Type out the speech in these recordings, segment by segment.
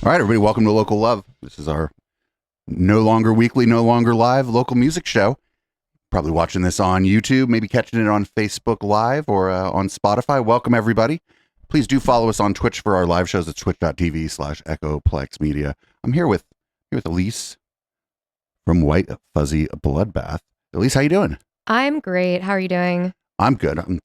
All right, everybody, welcome to Local Love. This is our no longer weekly, no longer live local music show. Probably watching this on YouTube, maybe catching it on Facebook Live or on Spotify. Welcome, everybody. Please do follow us on Twitch for our live shows at twitch.tv/Echoplex Media. I'm here with Elise from White Fuzzy Bloodbath. Elise, how you doing? I'm great. How are you doing? I'm good. I'm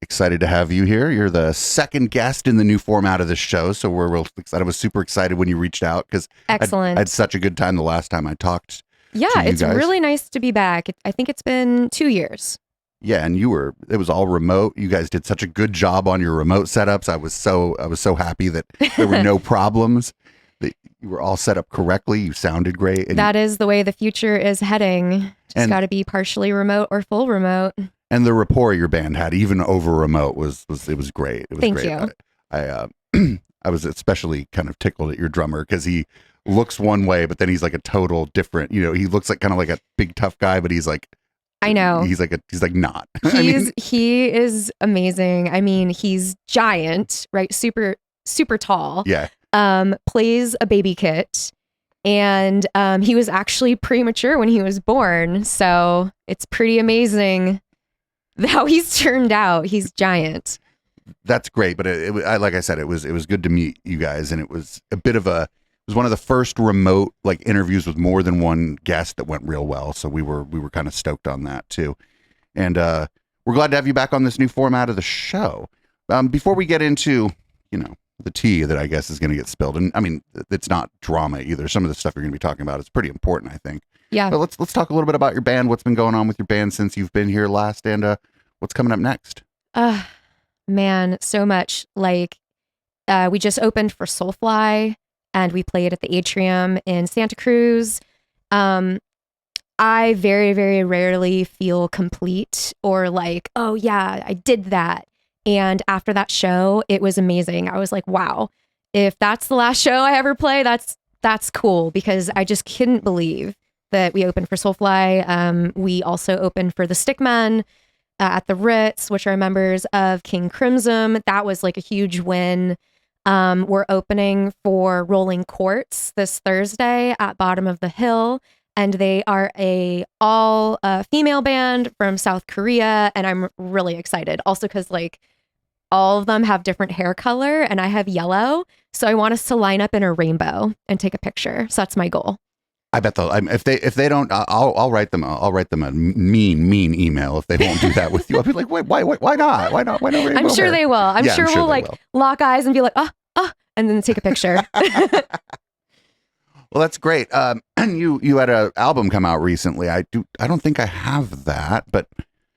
excited to have you here. You're the second guest in the new format of this show, so we're real excited. I was super excited when you reached out because excellent. I had such a good time the last time I talked. Yeah, it's really nice to be back. I think it's been 2 years. Yeah, and it was all remote. You guys did such a good job on your remote setups. I was so happy that there were no problems. That you were all set up correctly. You sounded great. And that is the way the future is heading. Just got to be partially remote or full remote. And the rapport your band had, even over remote, was great. It was Thank great. you. I was especially kind of tickled at your drummer because he looks one way, but then he's like a total different. You know, he looks like kind of like a big tough guy, but he's like, I know he's like not. He is amazing. I mean, he's giant, right? Super tall. Yeah. Plays a baby kit. And he was actually premature when he was born. So it's pretty amazing how he's turned out. He's giant. That's great. But like I said, it was good to meet you guys. And it was one of the first remote like interviews with more than one guest that went real well. So we were kind of stoked on that too. And we're glad to have you back on this new format of the show. Before we get into, the tea that I guess is going to get spilled. And I mean, it's not drama either. Some of the stuff you're going to be talking about is pretty important, I think. Yeah. But let's talk a little bit about your band. What's been going on with your band since you've been here last, and what's coming up next? Man, so much. Like, we just opened for Soulfly, and we played at the Atrium in Santa Cruz. I very, very rarely feel complete or like, oh yeah, I did that. And after that show, it was amazing. I was like, wow, if that's the last show I ever play, that's cool, because I just couldn't believe that we opened for Soulfly. We also opened for the Stickmen at the Ritz, which are members of King Crimson. That was like a huge win. We're opening for Rolling Quartz this Thursday at Bottom of the Hill, and they are a all female band from South Korea, and I'm really excited. Also because like all of them have different hair color, and I have yellow, so I want us to line up in a rainbow and take a picture. So that's my goal. I bet they'll. If they don't, I'll write them. I'll write them a mean email if they won't do that with you. I'll be like, wait, why not? Why not? I'm sure they will. I'm sure we'll like lock eyes and be like, and then take a picture. Well, that's great. And you had an album come out recently. I don't think I have that, but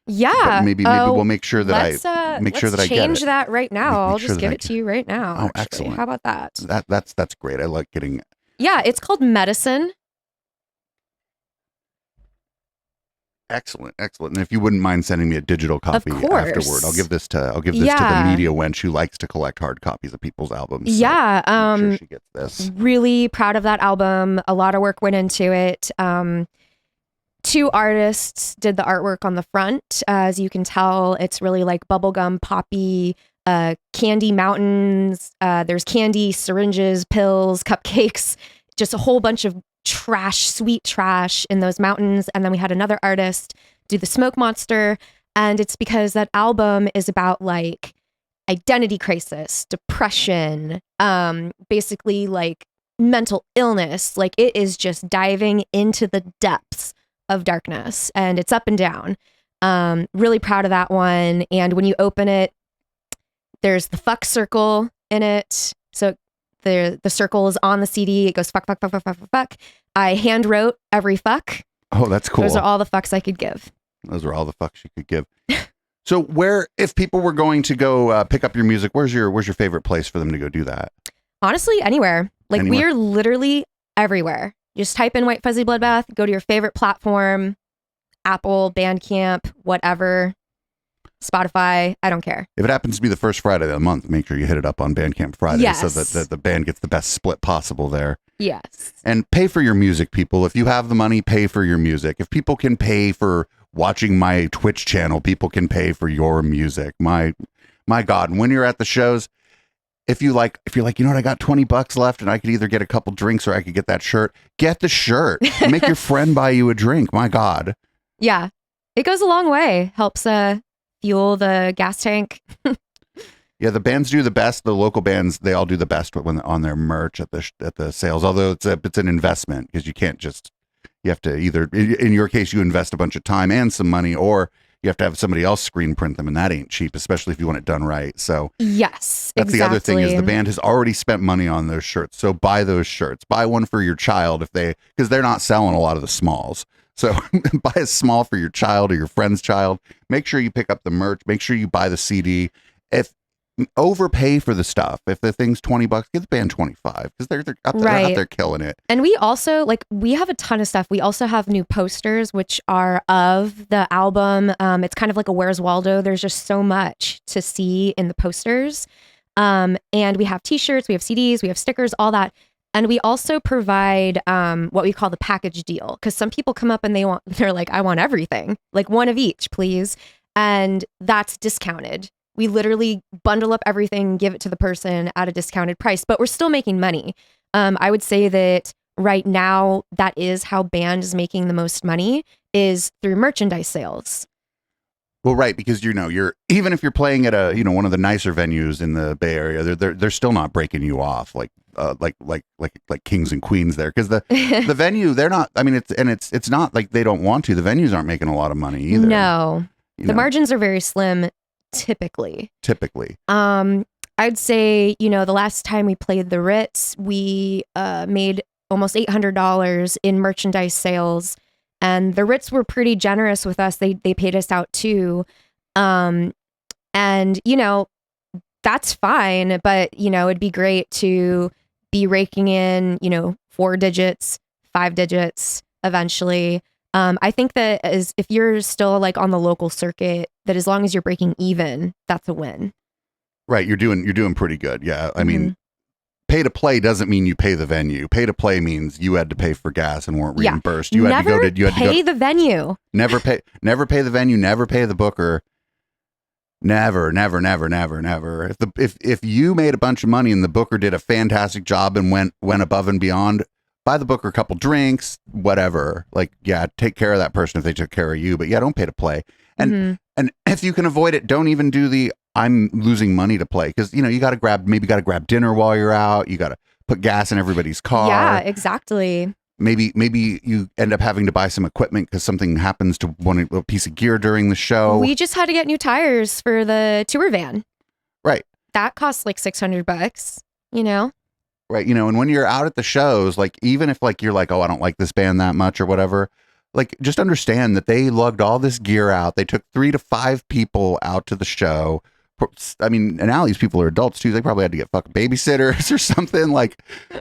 yeah, but maybe we'll make sure that I get it. Let's change that right now. I'll just give it to you right now. Oh, actually. excellent. How about that? That's great. I like getting. Yeah, it's called Medicine. Excellent. And if you wouldn't mind sending me a digital copy afterward, I'll give this to the media wench who likes to collect hard copies of people's albums. So yeah, make sure she gets this. Really proud of that album. A lot of work went into it. 2 artists did the artwork on the front. As you can tell, it's really like bubblegum poppy, candy mountains. There's candy, syringes, pills, cupcakes, just a whole bunch of trash, sweet trash in those mountains. And then we had another artist do the smoke monster. And it's because that album is about like identity crisis, depression, basically like mental illness. Like it is just diving into the depths of darkness, and it's up and down. Really proud of that one. And when you open it, there's the fuck circle in it. So the circle is on the CD. It goes fuck, fuck, fuck, fuck, fuck, fuck. I hand wrote every fuck. Oh, that's cool. Those are all the fucks I could give. Those are all the fucks you could give. So if people were going to go pick up your music, where's your favorite place for them to go do that? Honestly, anywhere. Like we are literally everywhere. Just type in White Fuzzy Bloodbath, go to your favorite platform, Apple, Bandcamp, whatever. Spotify, I don't care. If it happens to be the first Friday of the month, make sure you hit it up on Bandcamp Friday so that the band gets the best split possible there. Yes. And pay for your music, people. If you have the money, pay for your music. If people can pay for watching my Twitch channel, people can pay for your music. My God, when you're at the shows, if you're like, you know what, I got $20 left and I could either get a couple drinks or I could get that shirt, get the shirt. Make your friend buy you a drink. My God. Yeah. It goes a long way. Helps fuel the gas tank. Yeah, the bands do the best. The local bands, they all do the best when on their merch at the sales. Although it's an investment, because you have to either, in your case, you invest a bunch of time and some money, or you have to have somebody else screen print them, and that ain't cheap, especially if you want it done right. So yes, that's exactly. The other thing is the band has already spent money on those shirts. So buy those shirts. Buy one for your child because they're not selling a lot of the smalls. So buy a small for your child or your friend's child. Make sure you pick up the merch. Make sure you buy the CD. If overpay for the stuff. If the thing's $20, give the band 25, because they're out there killing it. And we also we have a ton of stuff. We also have new posters, which are of the album. It's kind of like a Where's Waldo. There's just so much to see in the posters. And we have t-shirts, we have CDs, we have stickers, all that. And we also provide what we call the package deal, because some people come up and they're like, I want everything, like one of each, please. And that's discounted. We literally bundle up everything, give it to the person at a discounted price, but we're still making money. I would say that right now, that is how band is making the most money, is through merchandise sales. Well, right, because you're even if you're playing at a one of the nicer venues in the Bay Area, they're still not breaking you off like kings and queens there, because the venue, they're not. I mean, it's not like they don't want to. The venues aren't making a lot of money either. No, the margins are very slim. Typically, I'd say, the last time we played the Ritz, we made almost $800 in merchandise sales, and the Ritz were pretty generous with us. They paid us out too, and that's fine. But it'd be great to be raking in 4 digits, 5 digits eventually. I think that if you're still like on the local circuit, that as long as you're breaking even, that's a win. Right. You're doing pretty good. Yeah. I mean, pay to play doesn't mean you pay the venue. Pay to play means you had to pay for gas and weren't reimbursed. You had to go to the venue. Never pay the venue. Never pay the booker. Never. If you made a bunch of money and the booker did a fantastic job and went above and beyond, buy the booker a couple drinks, whatever. Take care of that person if they took care of you. But don't pay to play. And if you can avoid it, don't even do the I'm losing money to play, because you got to grab dinner while you're out. You got to put gas in everybody's car. Yeah, exactly. Maybe you end up having to buy some equipment because something happens to a piece of gear during the show. We just had to get new tires for the tour van. Right. That costs like $600. Right. And when you're out at the shows, even if you're like, oh, I don't like this band that much or whatever, just understand that they lugged all this gear out. They took 3 to 5 people out to the show. I mean, and now these people are adults too. They probably had to get fucking babysitters or something.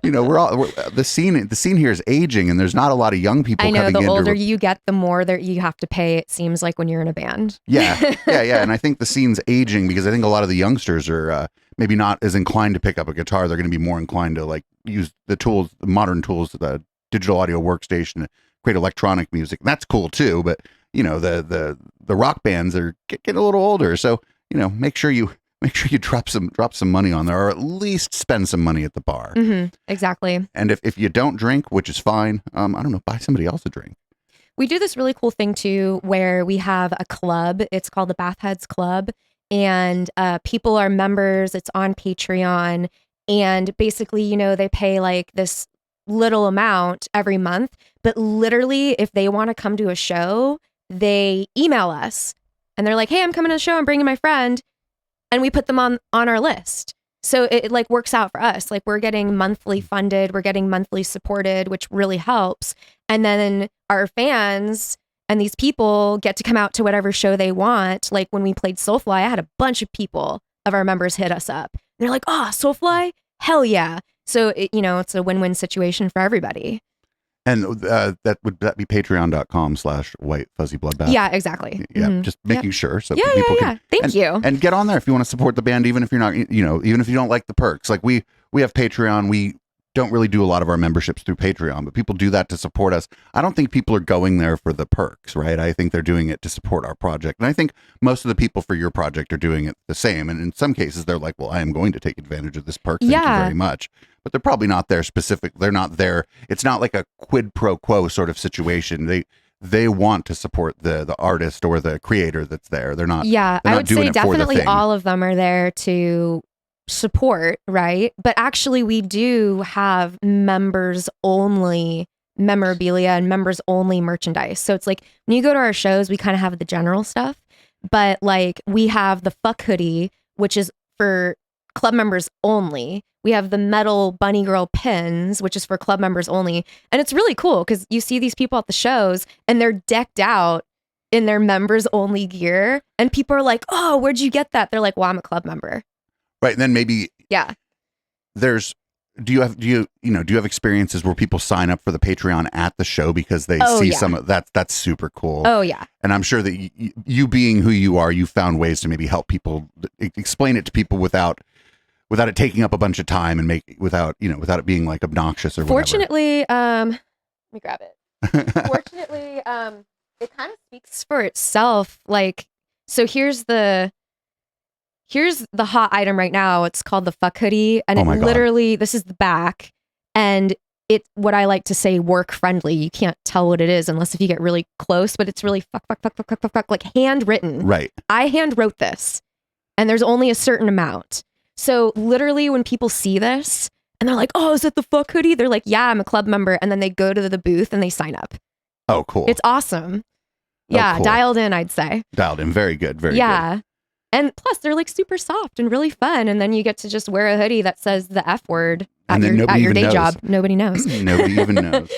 The scene here is aging, and there's not a lot of young people. I know. The older you get, the more that you have to pay. It seems like when you're in a band. Yeah. And I think the scene's aging because I think a lot of the youngsters are maybe not as inclined to pick up a guitar. They're going to be more inclined to use the modern tools, the digital audio workstation, to create electronic music. And that's cool too. But the rock bands are getting a little older, so make sure you drop some money on there, or at least spend some money at the bar. Mm-hmm, exactly. And if you don't drink, which is fine, I don't know, buy somebody else a drink. We do this really cool thing too, where we have a club. It's called the Bathheads Club, and people are members. It's on Patreon, and basically, they pay this little amount every month. But literally, if they want to come to a show, they email us. And they're like, hey, I'm coming to the show. I'm bringing my friend. And we put them on our list. So it works out for us. We're getting monthly funded. We're getting monthly supported, which really helps. And then our fans and these people get to come out to whatever show they want. When we played Soulfly, I had a bunch of people of our members hit us up. They're like, oh, Soulfly? Hell yeah. So, it's a win-win situation for everybody. And that be patreon.com/whitefuzzy-bloodbath. Yeah, exactly. Yeah, just making sure. So people can. Thank you. And get on there if you want to support the band, even if you're not, even if you don't like the perks. We have Patreon. We don't really do a lot of our memberships through Patreon, but people do that to support us. I don't think people are going there for the perks, right? I think they're doing it to support our project. And I think most of the people for your project are doing it the same. And in some cases, they're like, well, I am going to take advantage of this perk. Thank you very much. But they're probably not there specific. They're not there. It's not like a quid pro quo sort of situation. They want to support the artist or the creator that's there. They're not. Yeah, they're I not would doing say it for the definitely thing. all of them are there to support, right? But actually we do have members only memorabilia and members only merchandise. So it's like when you go to our shows, we kind of have the general stuff, but like we have the fuck hoodie, which is for club members only. We have the metal bunny girl pins, which is for club members only. And it's really cool because you see these people at the shows and they're decked out in their members only gear. And people are like, oh, where'd you get that? They're like, well, I'm a club member. Right. And then maybe Yeah. do you have experiences where people sign up for the Patreon at the show because they see some of that's super cool. Oh yeah. And I'm sure that you being who you are, you found ways to maybe help people explain it to people without it taking up a bunch of time and without it being like obnoxious or whatever. Fortunately, let me grab it. Fortunately, it kind of speaks for itself. Like, so here's the hot item right now. It's called the fuck hoodie. And it literally, this is the back. And it's what I like to say work friendly. You can't tell what it is unless if you get really close, but it's really fuck, like handwritten. Right. I hand wrote this and there's only a certain amount. So literally when people see this and they're like, oh, is that the fuck hoodie? They're like, yeah, I'm a club member. And then they go to the booth and they sign up. Oh, cool. It's awesome. Yeah. Cool. Dialed in, I'd say. Dialed in. Very good. Very good. Yeah. And plus, they're like super soft and really fun. And then you get to just wear a hoodie that says the F word at your day job. Nobody knows. Nobody even knows.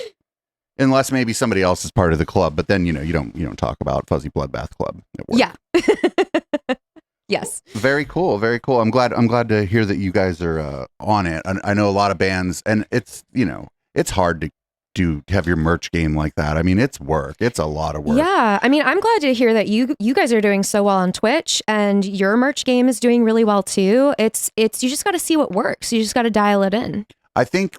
Unless maybe somebody else is part of the club. But then, you don't talk about Fuzzy Bloodbath Club at work. Yeah. Yes. Very cool. Very cool. I'm glad to hear that you guys are on it. I know a lot of bands, and it's hard to have your merch game like that. I mean, it's work. It's a lot of work. Yeah. I mean, I'm glad to hear that you guys are doing so well on Twitch and your merch game is doing really well too. It's you just got to see what works. You just got to dial it in. I think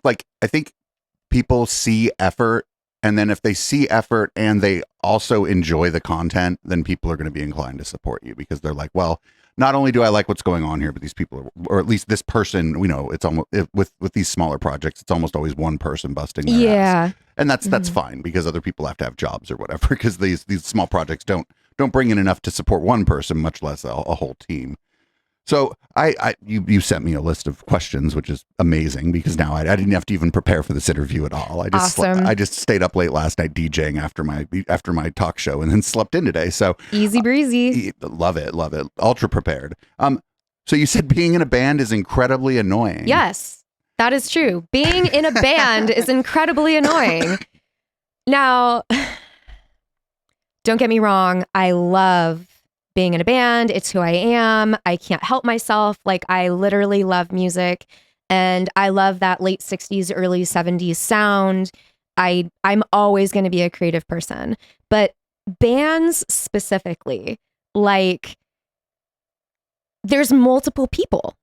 people see effort, and then if they see effort and they also enjoy the content, then people are going to be inclined to support you because they're like, well, not only do I like what's going on here, but these people or at least this person, it's almost with these smaller projects, it's almost always one person busting their ass. And that's fine because other people have to have jobs or whatever, because these small projects don't bring in enough to support one person, much less a whole team. So you sent me a list of questions, which is amazing because now I didn't have to even prepare for this interview at all. I just stayed up late last night DJing after my talk show and then slept in today. So easy breezy. Love it. Ultra prepared. So you said being in a band is incredibly annoying. Yes, that is true. Being in a band is incredibly annoying. Now, don't get me wrong. I love being in a band. It's who I am. I can't help myself. Like, I literally love music and I love that late 60s, early 70s sound. I'm always going to be a creative person, but bands specifically, like, there's multiple people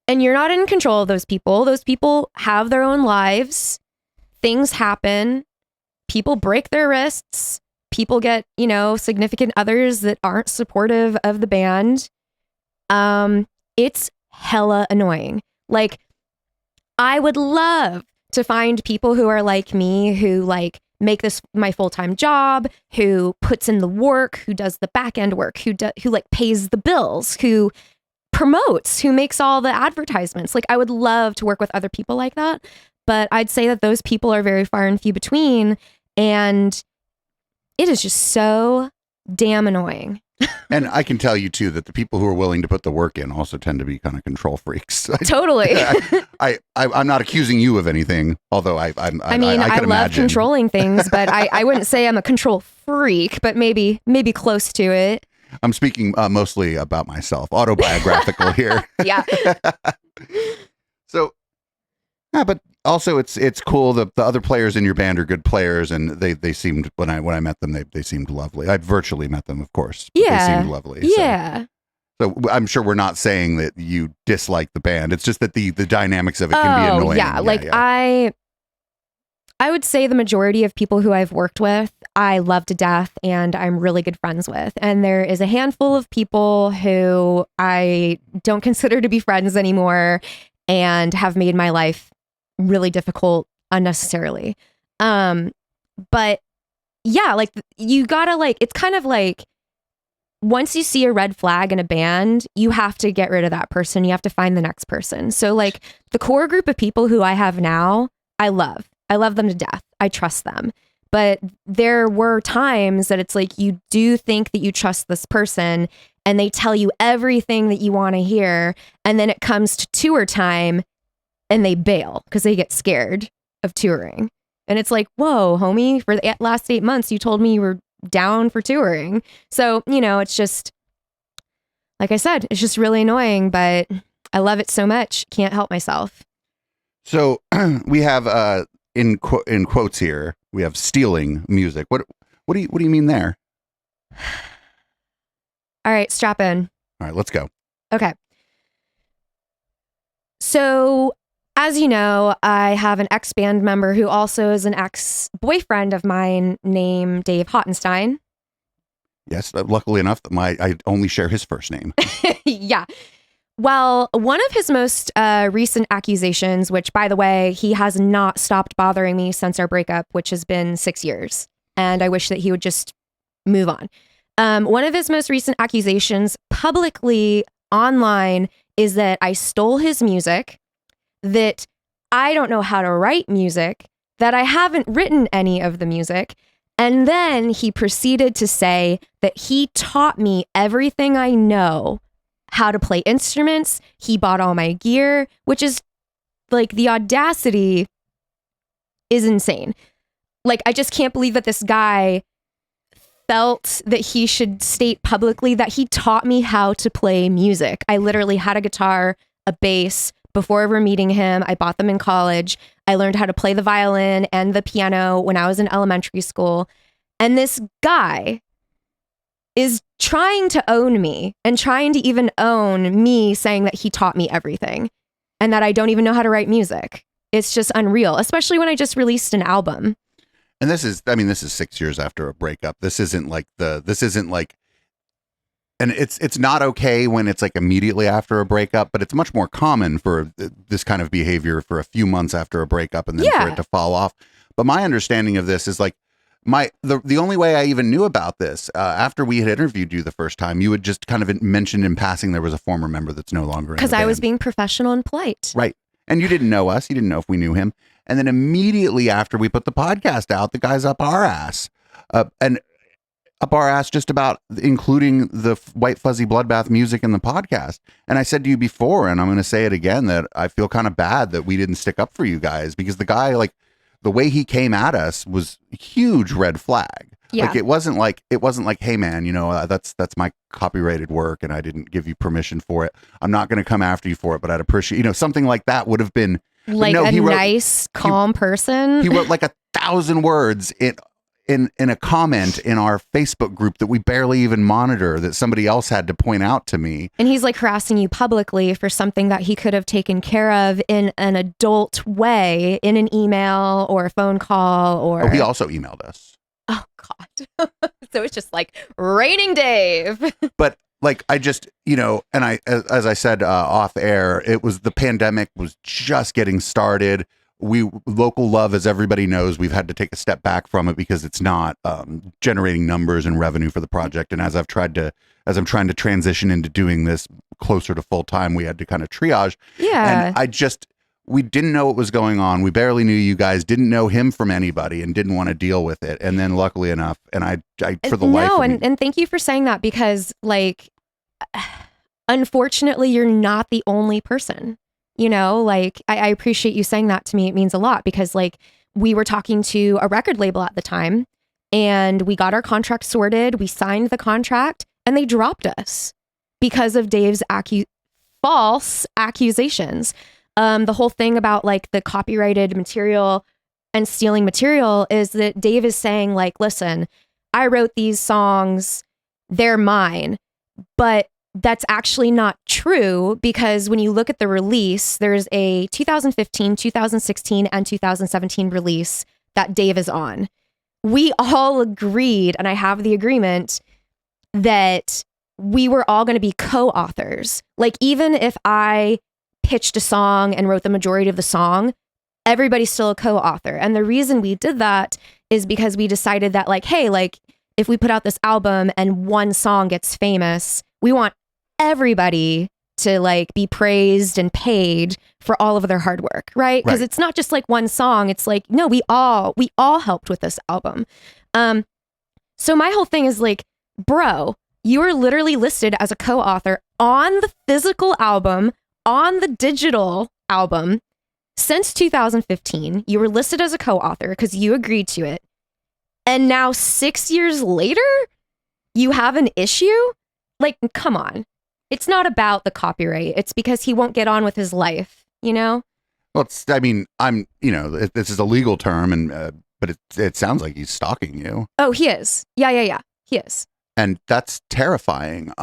and you're not in control of those people. Those people have their own lives. Things happen. People break their wrists. People get, significant others that aren't supportive of the band. It's hella annoying. Like, I would love to find people who are like me, who like make this my full-time job, who puts in the work, who does the back end work, who like pays the bills, who promotes, who makes all the advertisements. Like, I would love to work with other people like that, but I'd say that those people are very far and few between, and it is just so damn annoying. And I can tell you too that the people who are willing to put the work in also tend to be kind of control freaks. Totally. I'm not accusing you of anything, although I could love imagine controlling things, but I wouldn't say I'm a control freak, but maybe close to it. I'm speaking mostly about myself, autobiographical here. Yeah. So, yeah, but also it's cool that the other players in your band are good players, and they seemed, when I met them, they seemed lovely. I'd virtually met them, of course. But yeah. they seemed lovely. Yeah. So I'm sure we're not saying that you dislike the band. It's just that the dynamics of it can be annoying. Yeah. I would say the majority of people who I've worked with, I love to death and I'm really good friends with. And there is a handful of people who I don't consider to be friends anymore and have made my life really difficult unnecessarily. But yeah, like you gotta like, it's kind of like once you see a red flag in a band, you have to get rid of that person. You have to find the next person. So like the core group of people who I have now, I love them to death. I trust them. But there were times that it's like you do think that you trust this person and they tell you everything that you want to hear. And then it comes to tour time and they bail because they get scared of touring. And it's like, whoa, homie, for the last 8 months, you told me you were down for touring. So, it's just, like I said, it's just really annoying, but I love it so much. Can't help myself. So we have, in quotes here, we have stealing music. What do you mean there? All right, strap in. All right, let's go. Okay. So, as you know, I have an ex-band member who also is an ex-boyfriend of mine named Dave Hottenstein. Yes, luckily enough, I only share his first name. Yeah. Well, one of his most recent accusations, which, by the way, he has not stopped bothering me since our breakup, which has been 6 years. And I wish that he would just move on. One of his most recent accusations publicly online is that I stole his music, that I don't know how to write music, that I haven't written any of the music. And then he proceeded to say that he taught me everything I know how to play instruments. He bought all my gear, which is like the audacity is insane. Like, I just can't believe that this guy felt that he should state publicly that he taught me how to play music. I literally had a guitar, a bass before ever meeting him. I bought them in college. I learned how to play the violin and the piano when I was in elementary school. And this guy is trying to own me and trying to even own me saying that he taught me everything and that I don't even know how to write music. It's just unreal, especially when I just released an album. And this is 6 years after a breakup. This isn't like, and it's not okay when it's like immediately after a breakup, but it's much more common for this kind of behavior for a few months after a breakup and then for it to fall off. But my understanding of this is like, the only way I even knew about this after we had interviewed you the first time, you had just kind of mentioned in passing there was a former member that's no longer in the band. Because I was being professional and polite. Right. And you didn't know us. You didn't know if we knew him. And then immediately after we put the podcast out, the guy's up our ass. And up our ass just about including the White Fuzzy Bloodbath music in the podcast. And I said to you before, and I'm going to say it again, that I feel kind of bad that we didn't stick up for you guys because the guy, like, the way he came at us was a huge red flag. Yeah. Like it wasn't like, hey man, that's my copyrighted work and I didn't give you permission for it. I'm not going to come after you for it, but I'd appreciate, something like that would have been like nice, calm person. He wrote like 1,000 words in a comment in our Facebook group that we barely even monitor that somebody else had to point out to me. And he's like harassing you publicly for something that he could have taken care of in an adult way in an email or a phone call or... Oh, he also emailed us. Oh, God. So it's just like raining Dave. But like, I just, and I, as I said off air, it was the pandemic was just getting started. Local love, as everybody knows, we've had to take a step back from it because it's not generating numbers and revenue for the project. And as I'm trying to transition into doing this closer to full time, we had to kind of triage. Yeah. And we didn't know what was going on. We barely knew you guys, didn't know him from anybody and didn't want to deal with it. And then luckily enough, and I for the life of me. And thank you for saying that because like, unfortunately, you're not the only person. Like I appreciate you saying that to me. It means a lot because like we were talking to a record label at the time and we got our contract sorted. We signed the contract and they dropped us because of Dave's false accusations. The whole thing about like the copyrighted material and stealing material is that Dave is saying like, listen, I wrote these songs, they're mine, but that's actually not true, because when you look at the release, there's a 2015, 2016, and 2017 release that Dave is on. We all agreed, and I have the agreement, that we were all going to be co-authors. Like, even if I pitched a song and wrote the majority of the song, everybody's still a co-author. And the reason we did that is because we decided that, like, hey, like, if we put out this album and one song gets famous, we want everybody to like be praised and paid for all of their hard work, right? Because it's not just like one song. It's like, no, we all helped with this album. So my whole thing is like, bro, you are literally listed as a co-author on the physical album, on the digital album. Since 2015, you were listed as a co-author because you agreed to it. And now 6 years later, you have an issue? Like, come on. It's not about the copyright. It's because he won't get on with his life, you know? Well, this is a legal term, and but it sounds like he's stalking you. Oh, he is. Yeah. He is. And that's terrifying.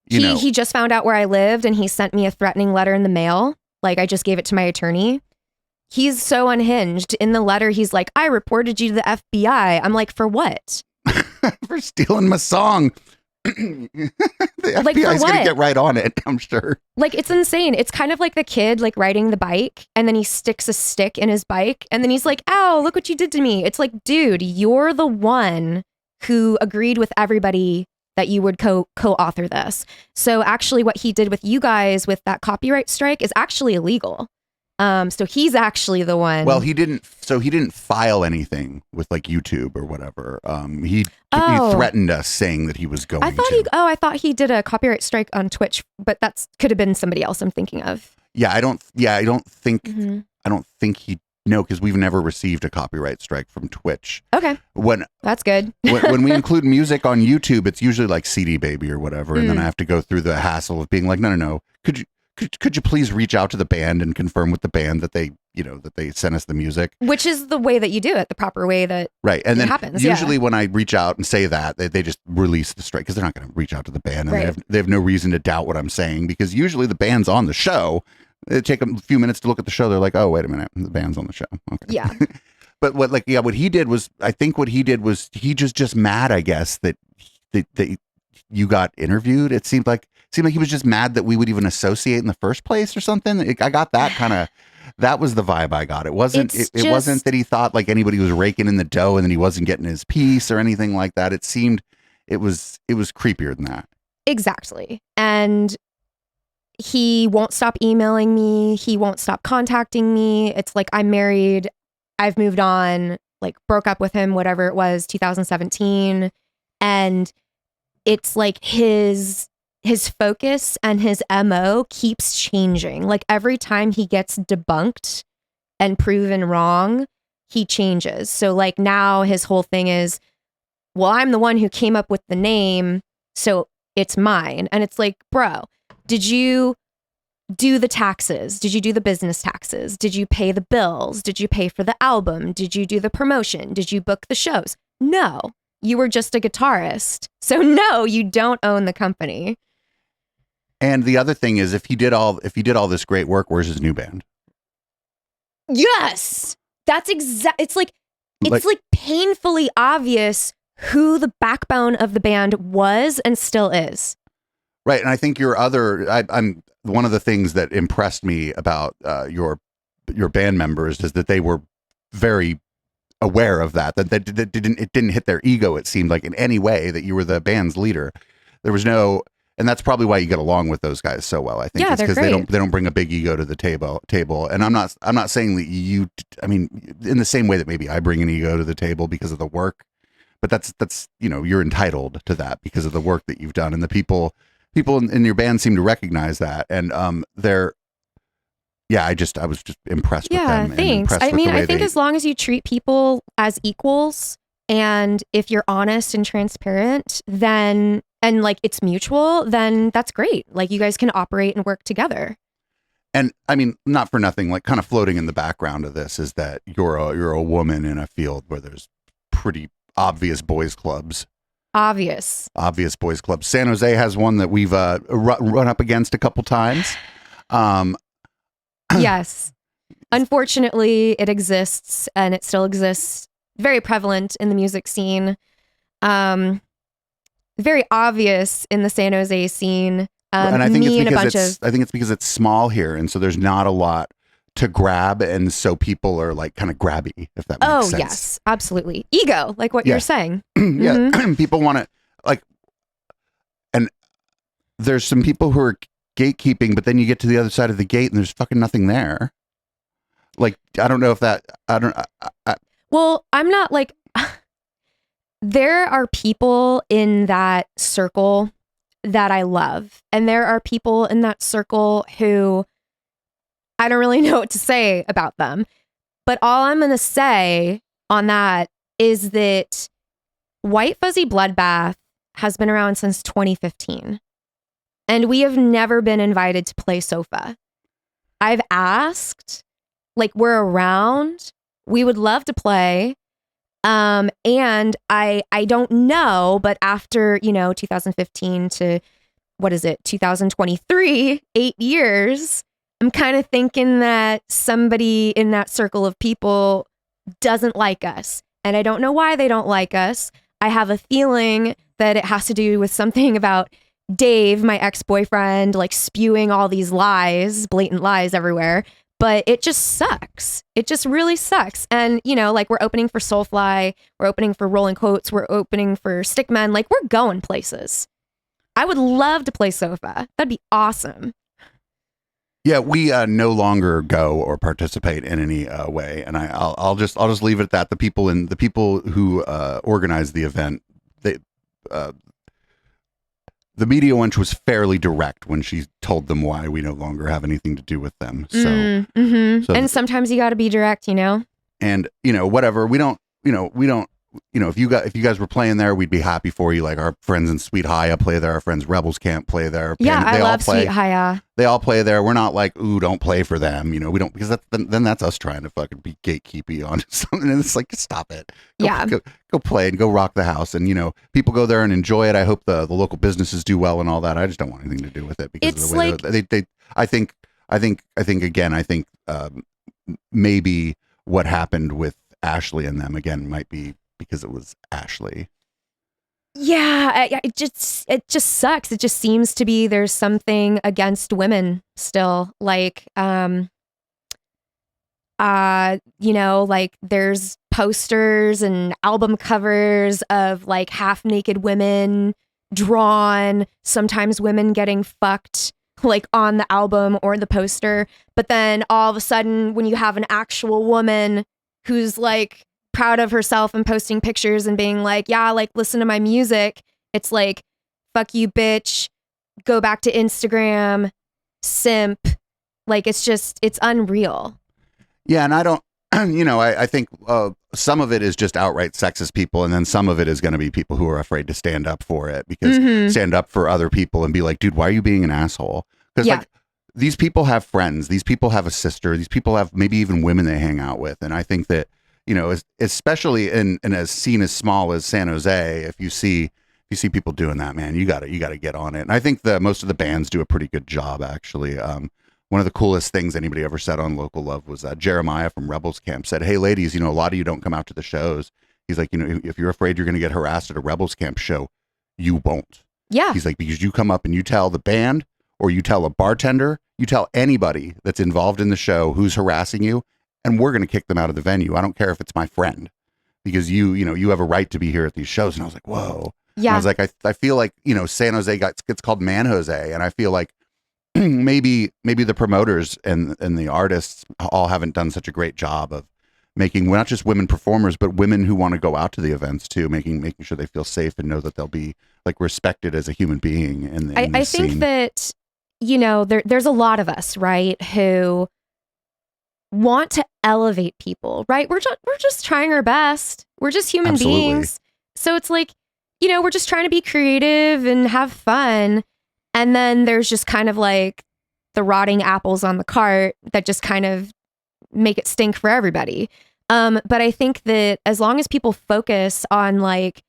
He just found out where I lived, and he sent me a threatening letter in the mail. Like, I just gave it to my attorney. He's so unhinged. In the letter, he's like, I reported you to the FBI. I'm like, for what? For stealing my song. The FBI's going to get right on it, I'm sure. Like, it's insane. It's kind of like the kid, like, riding the bike, and then he sticks a stick in his bike, and then he's like, ow, look what you did to me. It's like, dude, you're the one who agreed with everybody that you would co-author this. So actually what he did with you guys with that copyright strike is actually illegal. So he's actually the one. Well, he didn't file anything with like YouTube or whatever. He threatened us saying that he was going to. I thought he did a copyright strike on Twitch, but could have been somebody else I'm thinking of. I don't think he. No, because we've never received a copyright strike from Twitch. Okay. That's good. when we include music on YouTube, it's usually like CD Baby or whatever, and then I have to go through the hassle of being like, no. Could you please reach out to the band and confirm with the band that they sent us the music? Which is the way that you do it, the proper way that and then happens. Usually when I reach out and say that, they just release the strike because they're not going to reach out to the band, and they have no reason to doubt what I'm saying because usually the band's on the show. It take a few minutes to look at the show. They're like, oh, wait a minute, the band's on the show. Okay. Yeah. But what he did was he just mad, I guess, that you got interviewed. It seemed like he was just mad that we would even associate in the first place or something. I got that that was the vibe I got. It wasn't that he thought like anybody was raking in the dough and then he wasn't getting his piece or anything like that. It seemed it was creepier than that. Exactly. And he won't stop emailing me. He won't stop contacting me. It's like, I'm married. I've moved on, like broke up with him, whatever it was, 2017. And it's like his focus and his MO keeps changing. Like every time he gets debunked and proven wrong, he changes. So like now his whole thing is, well, I'm the one who came up with the name, so it's mine. And it's like, bro, did you do the taxes? Did you do the business taxes? Did you pay the bills? Did you pay for the album? Did you do the promotion? Did you book the shows? No, you were just a guitarist. So no, you don't own the company. And the other thing is, if he did all this great work, where's his new band? Yes, that's it's like painfully obvious who the backbone of the band was and still is. Right. And I think I'm one of the things that impressed me about your band members is that they were very aware of that it didn't hit their ego. It seemed like in any way that you were the band's leader. There was no, and that's probably why you get along with those guys so well. I think it's because they don't bring a big ego to the table. And I'm not saying that in the same way that maybe I bring an ego to the table because of the work, but that's you're entitled to that because of the work that you've done, and the people in your band seem to recognize that, and I was just impressed with them. Yeah, thanks. I think as long as you treat people as equals, and if you're honest and transparent, then and like it's mutual, then that's great. Like you guys can operate and work together. And I mean, not for nothing, like kind of floating in the background of this is that you're a woman in a field where there's pretty obvious boys clubs. Obvious. Obvious boys club. San Jose has one that we've run up against a couple times. Yes. Unfortunately, it exists and it still exists. Very prevalent in the music scene. Very obvious in the San Jose scene. And I think it's because it's small here, and so there's not a lot to grab, and so people are like kind of grabby, if that makes sense. Oh yes, absolutely. Ego, like what you're saying. Yeah, mm-hmm. People want to like, and there's some people who are gatekeeping, but then you get to the other side of the gate and there's fucking nothing there. Like, I don't know if that, well, I'm not like, there are people in that circle that I love. And there are people in that circle who I don't really know what to say about them. But all I'm going to say on that is that White Fuzzy Bloodbath has been around since 2015. And we have never been invited to play Sofa. I've asked, like, we're around. We would love to play. And I don't know, but after, 2015 to, 2023, 8 years, I'm kind of thinking that somebody in that circle of people doesn't like us. And I don't know why they don't like us. I have a feeling that it has to do with something about Dave, my ex-boyfriend, like spewing all these lies, blatant lies everywhere. But it just sucks. It just really sucks. And, like we're opening for Soulfly, we're opening for Rolling Quotes, we're opening for Stickmen. Like we're going places. I would love to play Sofa. That'd be awesome. Yeah, we no longer go or participate in any way, and I'll just leave it at that. The people who organized the event, the media wench was fairly direct when she told them why we no longer have anything to do with them. So, so and sometimes you got to be direct, And whatever, we don't. If you guys were playing there, we'd be happy for you. Like our friends in Sweet Haya play there, our friends Rebels Camp play there. Yeah, I love Sweet Haya. They all play there. We're not like, ooh, don't play for them. We don't, because then that's us trying to fucking be gatekeepy on something. And it's like, stop it. Go play and go rock the house. And people go there and enjoy it. I hope the local businesses do well and all that. I just don't want anything to do with it because it's of the way they. I think maybe what happened with Ashley and them again might be because it was Ashley. Yeah, it just sucks. It just seems to be there's something against women still. Like, like there's posters and album covers of like half naked women drawn, sometimes women getting fucked like on the album or the poster. But then all of a sudden when you have an actual woman who's like proud of herself and posting pictures and being like, yeah, like listen to my music, it's like, fuck you, bitch, go back to Instagram, simp. Like it's unreal. Yeah, and I don't, I think some of it is just outright sexist people, and then some of it is going to be people who are afraid to stand up for it because stand up for other people and be like, dude, why are you being an asshole? Because like these people have friends, these people have a sister, these people have maybe even women they hang out with, and I think that especially in a scene as small as San Jose, if you see people doing that, man, you gotta get on it. And I think most of the bands do a pretty good job actually. One of the coolest things anybody ever said on Local Love was Jeremiah from Rebels Camp said, hey ladies, a lot of you don't come out to the shows. He's like, if you're afraid you're going to get harassed at a Rebels Camp show, you won't. Yeah. He's like, because you come up and you tell the band or you tell a bartender, you tell anybody that's involved in the show who's harassing you, and we're going to kick them out of the venue. I don't care if it's my friend, because you have a right to be here at these shows. And I was like, whoa. Yeah. And I was like, I feel like, San Jose gets called Man Jose. And I feel like maybe the promoters and the artists all haven't done such a great job of making not just women performers, but women who want to go out to the events too, making sure they feel safe and know that they'll be like respected as a human being. I think scene. that, there's a lot of us, right, who want to elevate people, right? We're just trying our best. We're just human beings. So it's like, we're just trying to be creative and have fun. And then there's just kind of like the rotting apples on the cart that just kind of make it stink for everybody. But I think that as long as people focus on like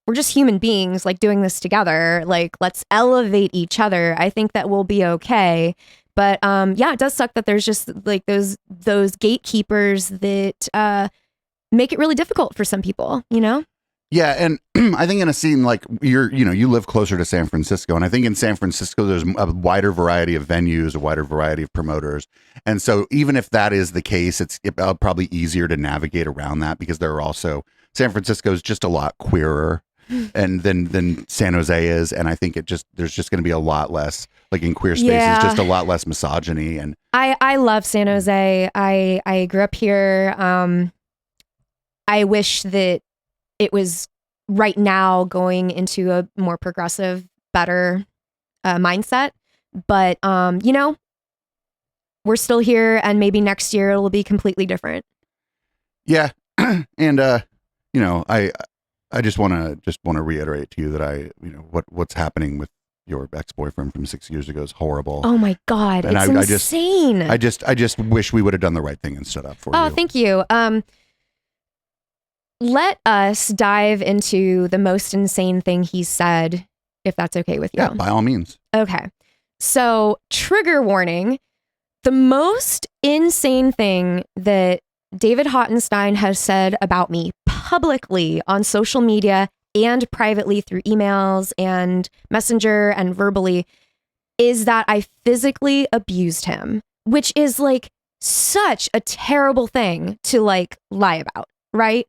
we're just human beings like doing this together. Like, let's elevate each other. I think that we'll be okay. But yeah, it does suck that there's just like those gatekeepers that make it really difficult for some people, you know? Yeah, and I think in a scene like you live closer to San Francisco, and I think in San Francisco there's a wider variety of venues, a wider variety of promoters, and so even if that is the case, it's probably easier to navigate around that because there are also San Francisco is just a lot queerer, and than San Jose is, and I think there's just going to be a lot less like in queer spaces, just a lot less misogyny. And I love San Jose. I grew up here. I wish that it was right now going into a more progressive, better mindset. But, you know, we're still here and maybe next year it'll be completely different. Yeah. And, you know, I just want to reiterate to you that what's happening with your ex-boyfriend from 6 years ago is horrible. Oh my God. And it's insane. I just wish we would have done the right thing and stood up for you. Oh, thank you. Let us dive into the most insane thing he said, if that's okay with you. Yeah, by all means. Okay. So, trigger warning. The most insane thing that David Hottenstein has said about me publicly on social media and privately through emails and messenger and verbally is that I physically abused him, which is like such a terrible thing to like lie about, right?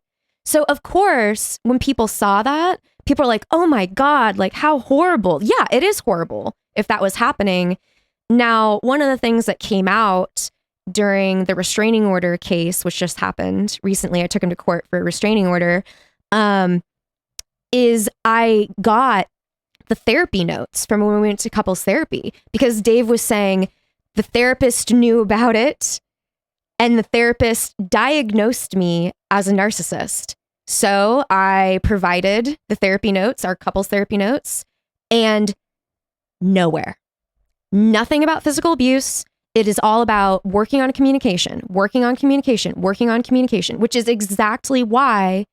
So of course, when people saw that, people are like, oh my God, like how horrible. Yeah, it is horrible if that was happening. Now, one of the things that came out during the restraining order case, which just happened recently, I took him to court for a restraining order, is I got the therapy notes from when we went to couples therapy because Dave was saying the therapist knew about it and the therapist diagnosed me as a narcissist. So I provided the therapy notes, our couples therapy notes, and nowhere. Nothing about physical abuse. It is all about working on communication, which is exactly why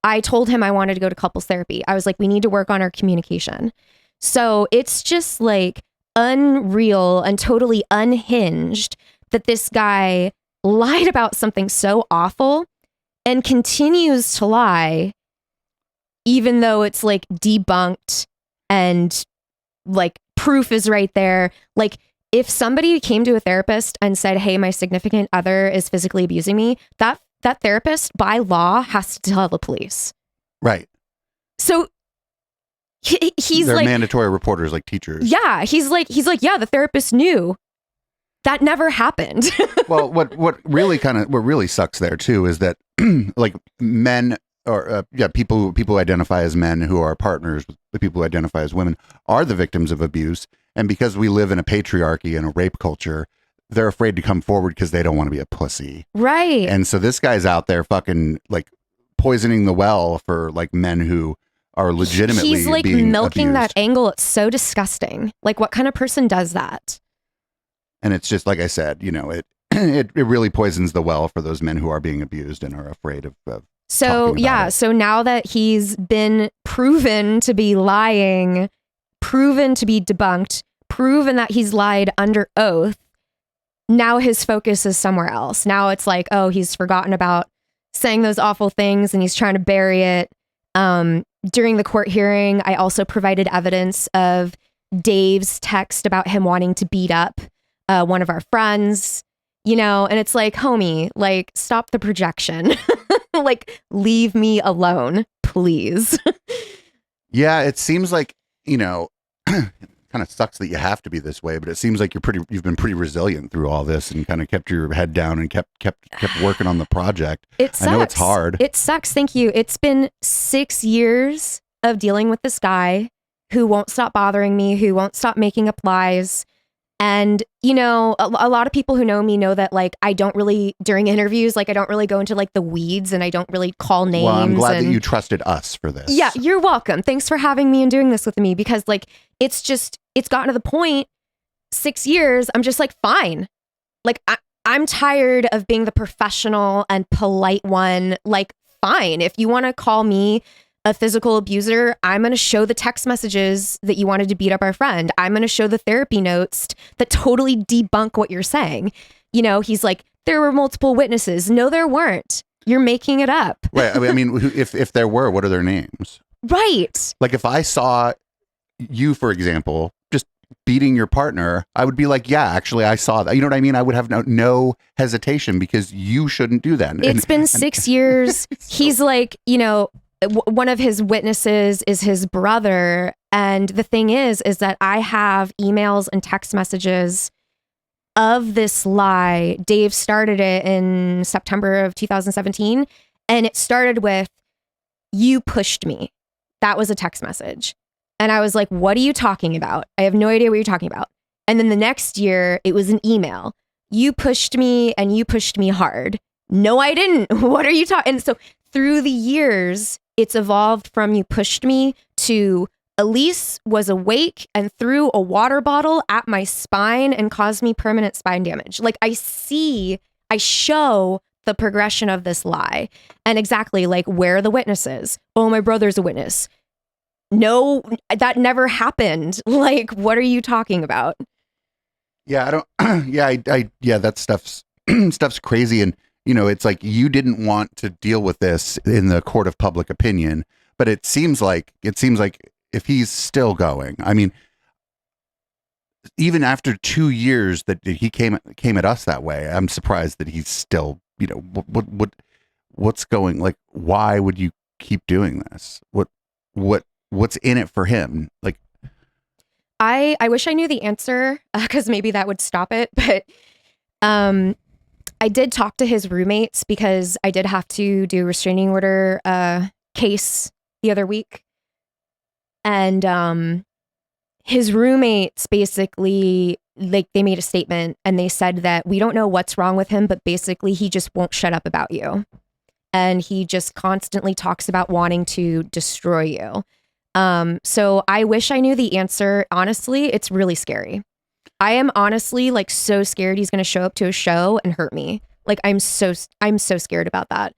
I told him I wanted to go to couples therapy. I was like, we need to work on our communication. So it's just like unreal and totally unhinged that this guy lied about something so awful and continues to lie, even though it's like debunked and like proof is right there. Like if somebody came to a therapist and said, hey, my significant other is physically abusing me, that therapist by law has to tell the police. Right. So he's They're like mandatory reporters like teachers. Yeah. He's like, yeah, the therapist knew. That never happened. Well, what really sucks there too is that like men or people who identify as men who are partners with the people who identify as women are the victims of abuse, and because we live in a patriarchy and a rape culture, they're afraid to come forward because they don't want to be a pussy. Right. And so this guy's out there fucking like poisoning the well for like men who are legitimately he's like being milking abused. that angle. It's so disgusting. Like what kind of person does that? And it's just like I said, you know, it really poisons the well for those men who are being abused and are afraid of so yeah it. So now that he's been proven to be lying, proven to be debunked, proven that he's lied under oath, now his focus is somewhere else. Now it's like, oh, he's forgotten about saying those awful things and he's trying to bury it. During the court hearing, I also provided evidence of Dave's text about him wanting to beat up one of our friends, you know, and it's like, homie, like, stop the projection. Like, leave me alone, please. Yeah, it seems like, you know, it kind of sucks that you have to be this way, but it seems like you've been pretty resilient through all this and kind of kept your head down and kept working on the project. It sucks. I know it's hard. It sucks. Thank you. It's been 6 years of dealing with this guy who won't stop bothering me, who won't stop making up lies. And, you know, a lot of people who know me know that, like, I don't really, during interviews, like, I don't really go into, like, the weeds and I don't really call names. Well, I'm glad that you trusted us for this. Yeah, you're welcome. Thanks for having me and doing this with me because, like, it's gotten to the point, 6 years, I'm just like, fine. Like, I'm tired of being the professional and polite one. Like, fine. If you want to call me a physical abuser, I'm going to show the text messages that you wanted to beat up our friend. I'm going to show the therapy notes that totally debunk what you're saying. You know, he's like, there were multiple witnesses. No, there weren't. You're making it up. Right. I mean, if there were, what are their names? Right. Like if I saw you, for example, just beating your partner, I would be like, yeah, actually, I saw that. You know what I mean? I would have no hesitation because you shouldn't do that. It's been 6 years. He's like, you know, one of his witnesses is his brother. And the thing is that I have emails and text messages of this lie. Dave started it in September of 2017. And it started with, you pushed me. That was a text message. And I was like, what are you talking about? I have no idea what you're talking about. And then the next year, it was an email. You pushed me and you pushed me hard. No, I didn't. What are you talking? And so through the years, it's evolved from you pushed me to Elise was awake and threw a water bottle at my spine and caused me permanent spine damage. Like I show the progression of this lie. And exactly like, where are the witnesses? Oh, my brother's a witness. No, that never happened. Like, what are you talking about? Yeah, I don't. Yeah, that stuff's crazy. And, you know, it's like you didn't want to deal with this in the court of public opinion, but it seems like if he's still going, I mean, even after 2 years that he came at us that way, I'm surprised that he's still, you know, what's going, like, why would you keep doing this? What's in it for him? Like, I wish I knew the answer because maybe that would stop it. But I did talk to his roommates because I did have to do a restraining order case the other week. And his roommates basically, like, they made a statement and they said that we don't know what's wrong with him, but basically he just won't shut up about you. And he just constantly talks about wanting to destroy you. So I wish I knew the answer. Honestly, it's really scary. I am honestly like so scared he's going to show up to a show and hurt me. Like I'm so scared about that.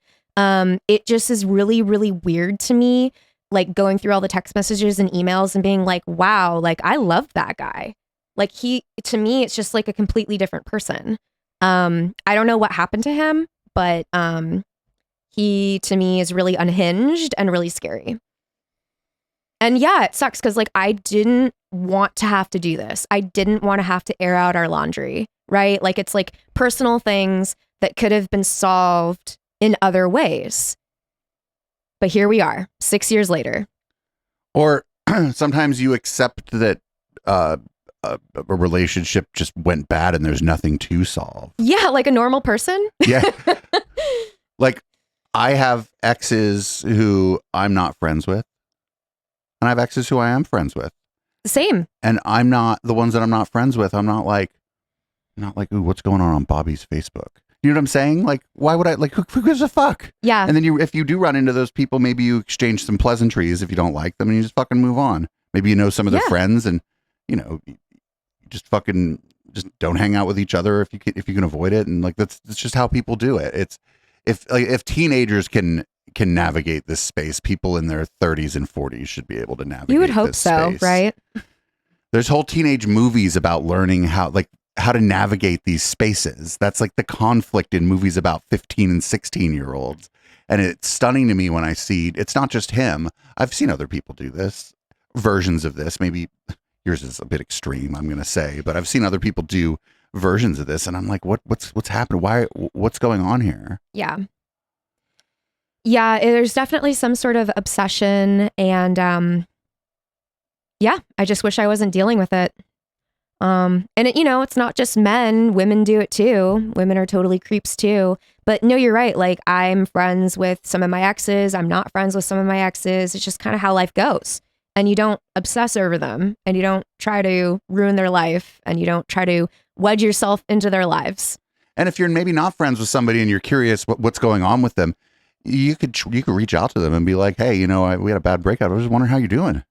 It just is really, really weird to me, like going through all the text messages and emails and being like, wow, like I love that guy. Like to me, it's just like a completely different person. I don't know what happened to him, but, he to me is really unhinged and really scary. And yeah, it sucks because like I didn't want to have to do this. I didn't want to have to air out our laundry, right? Like it's like personal things that could have been solved in other ways. But here we are, 6 years later. Or sometimes you accept that a relationship just went bad and there's nothing to solve. Yeah, like a normal person. Yeah. Like I have exes who I'm not friends with. And I have exes who I am friends with. Same. And I'm not, the ones that I'm not friends with, I'm not like, ooh, what's going on Bobby's Facebook? You know what I'm saying? Like, why would I, like, who gives a fuck? Yeah. And then if you do run into those people, maybe you exchange some pleasantries if you don't like them and you just fucking move on. Maybe you know some of their friends and, you know, you just don't hang out with each other if you can avoid it. And like, that's just how people do it. It's, if teenagers can navigate this space, people in their 30s and 40s should be able to navigate. You would hope this so, space. right? There's whole teenage movies about learning how to navigate these spaces. That's like the conflict in movies about 15 and 16-year-olds. And it's stunning to me when I see it's not just him. I've seen other people do this, versions of this. Maybe yours is a bit extreme, I'm going to say, but I've seen other people do versions of this and I'm like, what's happening? What's going on here? Yeah. Yeah, there's definitely some sort of obsession and yeah, I just wish I wasn't dealing with it. And it, you know, it's not just men, women do it too. Women are totally creeps too. But no, you're right. Like I'm friends with some of my exes. I'm not friends with some of my exes. It's just kind of how life goes. And you don't obsess over them and you don't try to ruin their life and you don't try to wedge yourself into their lives. And if you're maybe not friends with somebody and you're curious what's going on with them, you could reach out to them and be like, hey, you know, we had a bad breakup. I was just wondering how you're doing.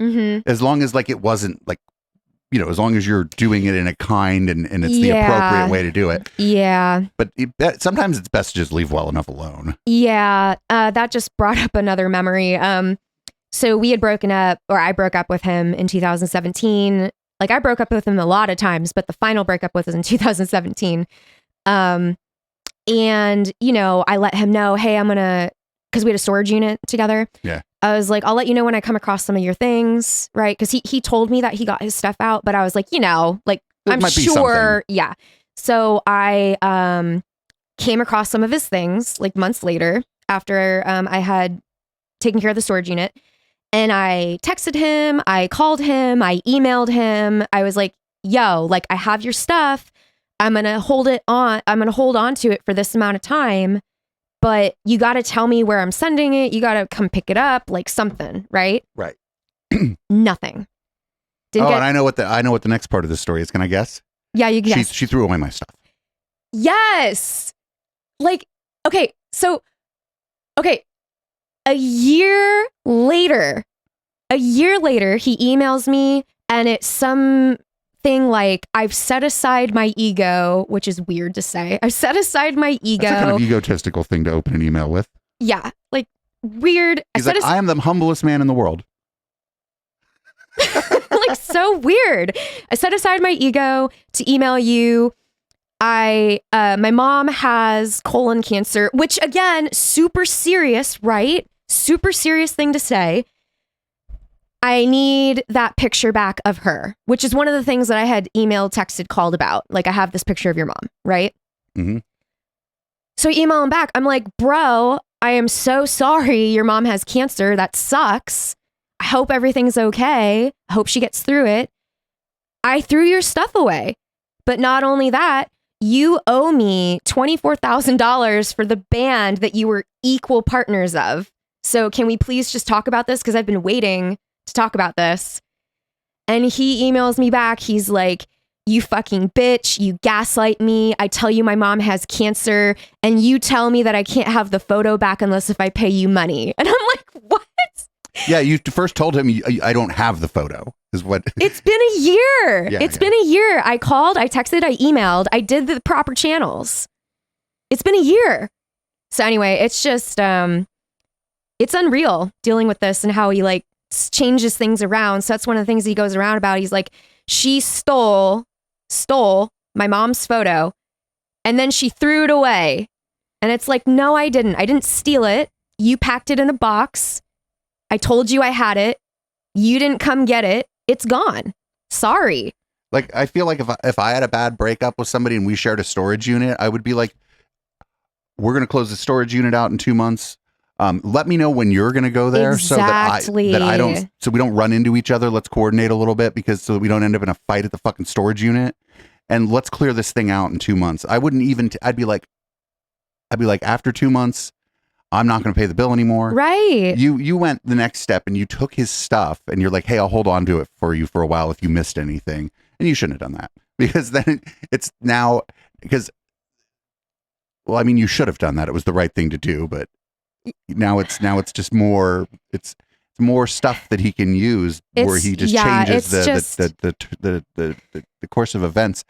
Mm-hmm. As long as like it wasn't like as long as you're doing it in a kind and it's the appropriate way to do it. Yeah. But sometimes it's best to just leave well enough alone. Yeah. That just brought up another memory. So we had broken up, or I broke up with him in 2017. Like, I broke up with him a lot of times, but the final breakup was in 2017. And, I let him know, hey, because we had a storage unit together. Yeah. I was like, I'll let you know when I come across some of your things, right? Because he told me that he got his stuff out, but I was like, I'm sure. Yeah. So I came across some of his things like months later after I had taken care of the storage unit. And I texted him, I called him, I emailed him. I was like, yo, like, I have your stuff. I'm going to hold on to it for this amount of time. But you got to tell me where I'm sending it. You got to come pick it up, like something, right? Right. Nothing. And I know what the next part of the story is. Can I guess? Yeah, you guess. She threw away my stuff. Yes. Like, okay. A year later, he emails me and it's something like, I've set aside my ego, which is weird to say. I've set aside my ego. That's a kind of egotistical thing to open an email with. Yeah, like weird. He's like, I am the humblest man in the world. Like, so weird. I set aside my ego to email you. My mom has colon cancer, which again, super serious, right? Super serious thing to say. I need that picture back of her, which is one of the things that I had emailed, texted, called about. Like, I have this picture of your mom, right? Mm-hmm. So I email him back. I'm like, bro, I am so sorry your mom has cancer. That sucks. I hope everything's okay. I hope she gets through it. I threw your stuff away. But not only that, you owe me $24,000 for the band that you were equal partners of. So can we please just talk about this? Because I've been waiting to talk about this. And he emails me back. He's like, you fucking bitch. You gaslight me. I tell you my mom has cancer and you tell me that I can't have the photo back unless if I pay you money. And I'm like, what? Yeah, you first told him I don't have the photo is what. It's been a year. Yeah, It's been a year. I called, I texted, I emailed, I did the proper channels. It's been a year. So anyway, it's just, it's unreal dealing with this and how he like changes things around. So that's one of the things he goes around about. He's like, she stole my mom's photo and then she threw it away. And it's like, no, I didn't steal it. You packed it in a box. I told you I had it. You didn't come get it. It's gone. Sorry. Like, I feel like if I had a bad breakup with somebody and we shared a storage unit, I would be like, we're going to close the storage unit out in 2 months. Let me know when you're going to go there exactly. so we don't run into each other. Let's coordinate a little bit so that we don't end up in a fight at the fucking storage unit. And let's clear this thing out in 2 months. I wouldn't even, I'd be like, after 2 months, I'm not going to pay the bill anymore. Right. You went the next step and you took his stuff and you're like, hey, I'll hold on to it for you for a while if you missed anything. And you shouldn't have done that because then it's now well, I mean, you should have done that. It was the right thing to do, but now it's just more, it's more stuff that he can use where he just changes the course of events.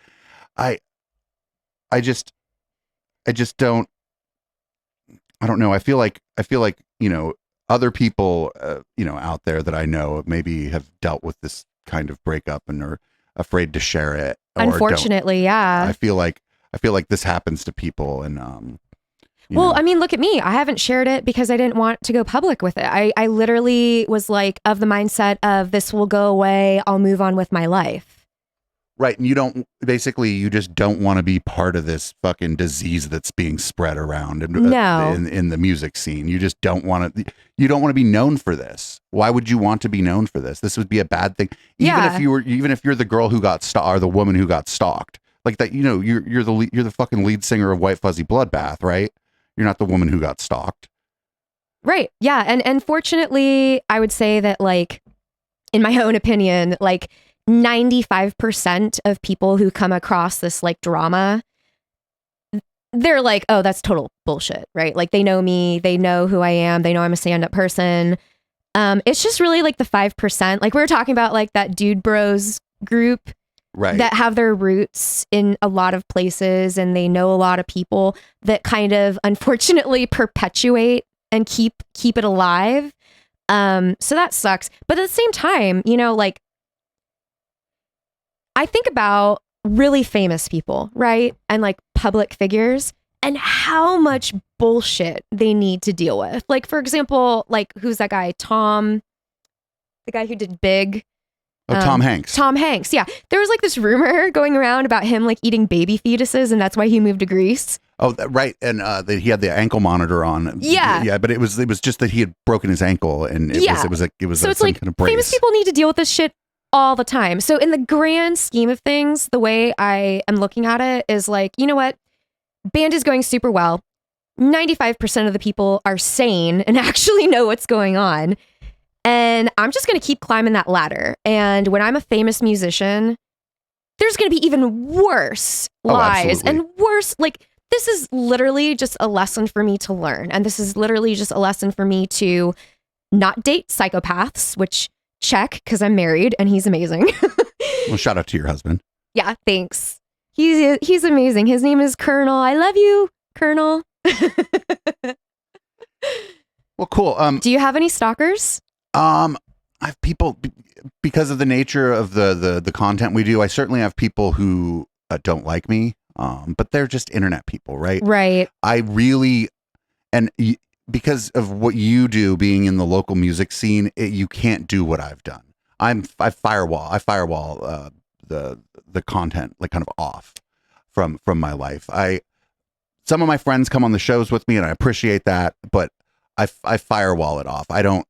I just don't know. I feel like, other people, out there that I know maybe have dealt with this kind of breakup and are afraid to share it. Unfortunately, yeah. I feel like this happens to people and, I mean, look at me. I haven't shared it because I didn't want to go public with it. I literally was like of the mindset of this will go away. I'll move on with my life. Right. And you just don't want to be part of this fucking disease that's being spread around in the music scene. You just don't want to be known for this. Why would you want to be known for this? This would be a bad thing. Even if you're the girl who got stalked or the woman who got stalked like that, you're the fucking lead singer of White Fuzzy Bloodbath, right? You're not the woman who got stalked. Right. Yeah. And fortunately, I would say that, like, in my own opinion, like 95% of people who come across this like drama, they're like, oh, that's total bullshit, right? Like, they know me, they know who I am, they know I'm a stand-up person. It's just really like the 5%. Like, we were talking about like that Dude Bros group Right. that have their roots in a lot of places and they know a lot of people that kind of unfortunately perpetuate and keep it alive. So that sucks. But at the same time, you know, like I think about really famous people, right? And like public figures and how much bullshit they need to deal with. Like, for example, like who's that guy? Tom, the guy who did Big. Oh, Tom Hanks. Tom Hanks, yeah. There was like this rumor going around about him like eating baby fetuses, and that's why he moved to Greece. Oh, right, and that he had the ankle monitor on. Yeah, yeah, but it was just that he had broken his ankle, and it was so it's some like kind of brace. Famous people need to deal with this shit all the time. So in the grand scheme of things, the way I am looking at it is like, you know what, band is going super well. 95% of the people are sane and actually know what's going on. And I'm just going to keep climbing that ladder. And when I'm a famous musician, there's going to be even worse lies and worse. Like, this is literally just a lesson for me to learn. And this is literally just a lesson for me to not date psychopaths, which check, because I'm married and he's amazing. Well, shout out to your husband. Yeah, thanks. He's amazing. His name is Colonel. I love you, Colonel. Well, cool. Do you have any stalkers? I have people, because of the nature of the content we do, I certainly have people who don't like me, but they're just internet people, right? Right. I really, because of what you do being in the local music scene, you can't do what I've done. I firewall the content like kind of off from my life. Some of my friends come on the shows with me and I appreciate that, but I firewall it off. I don't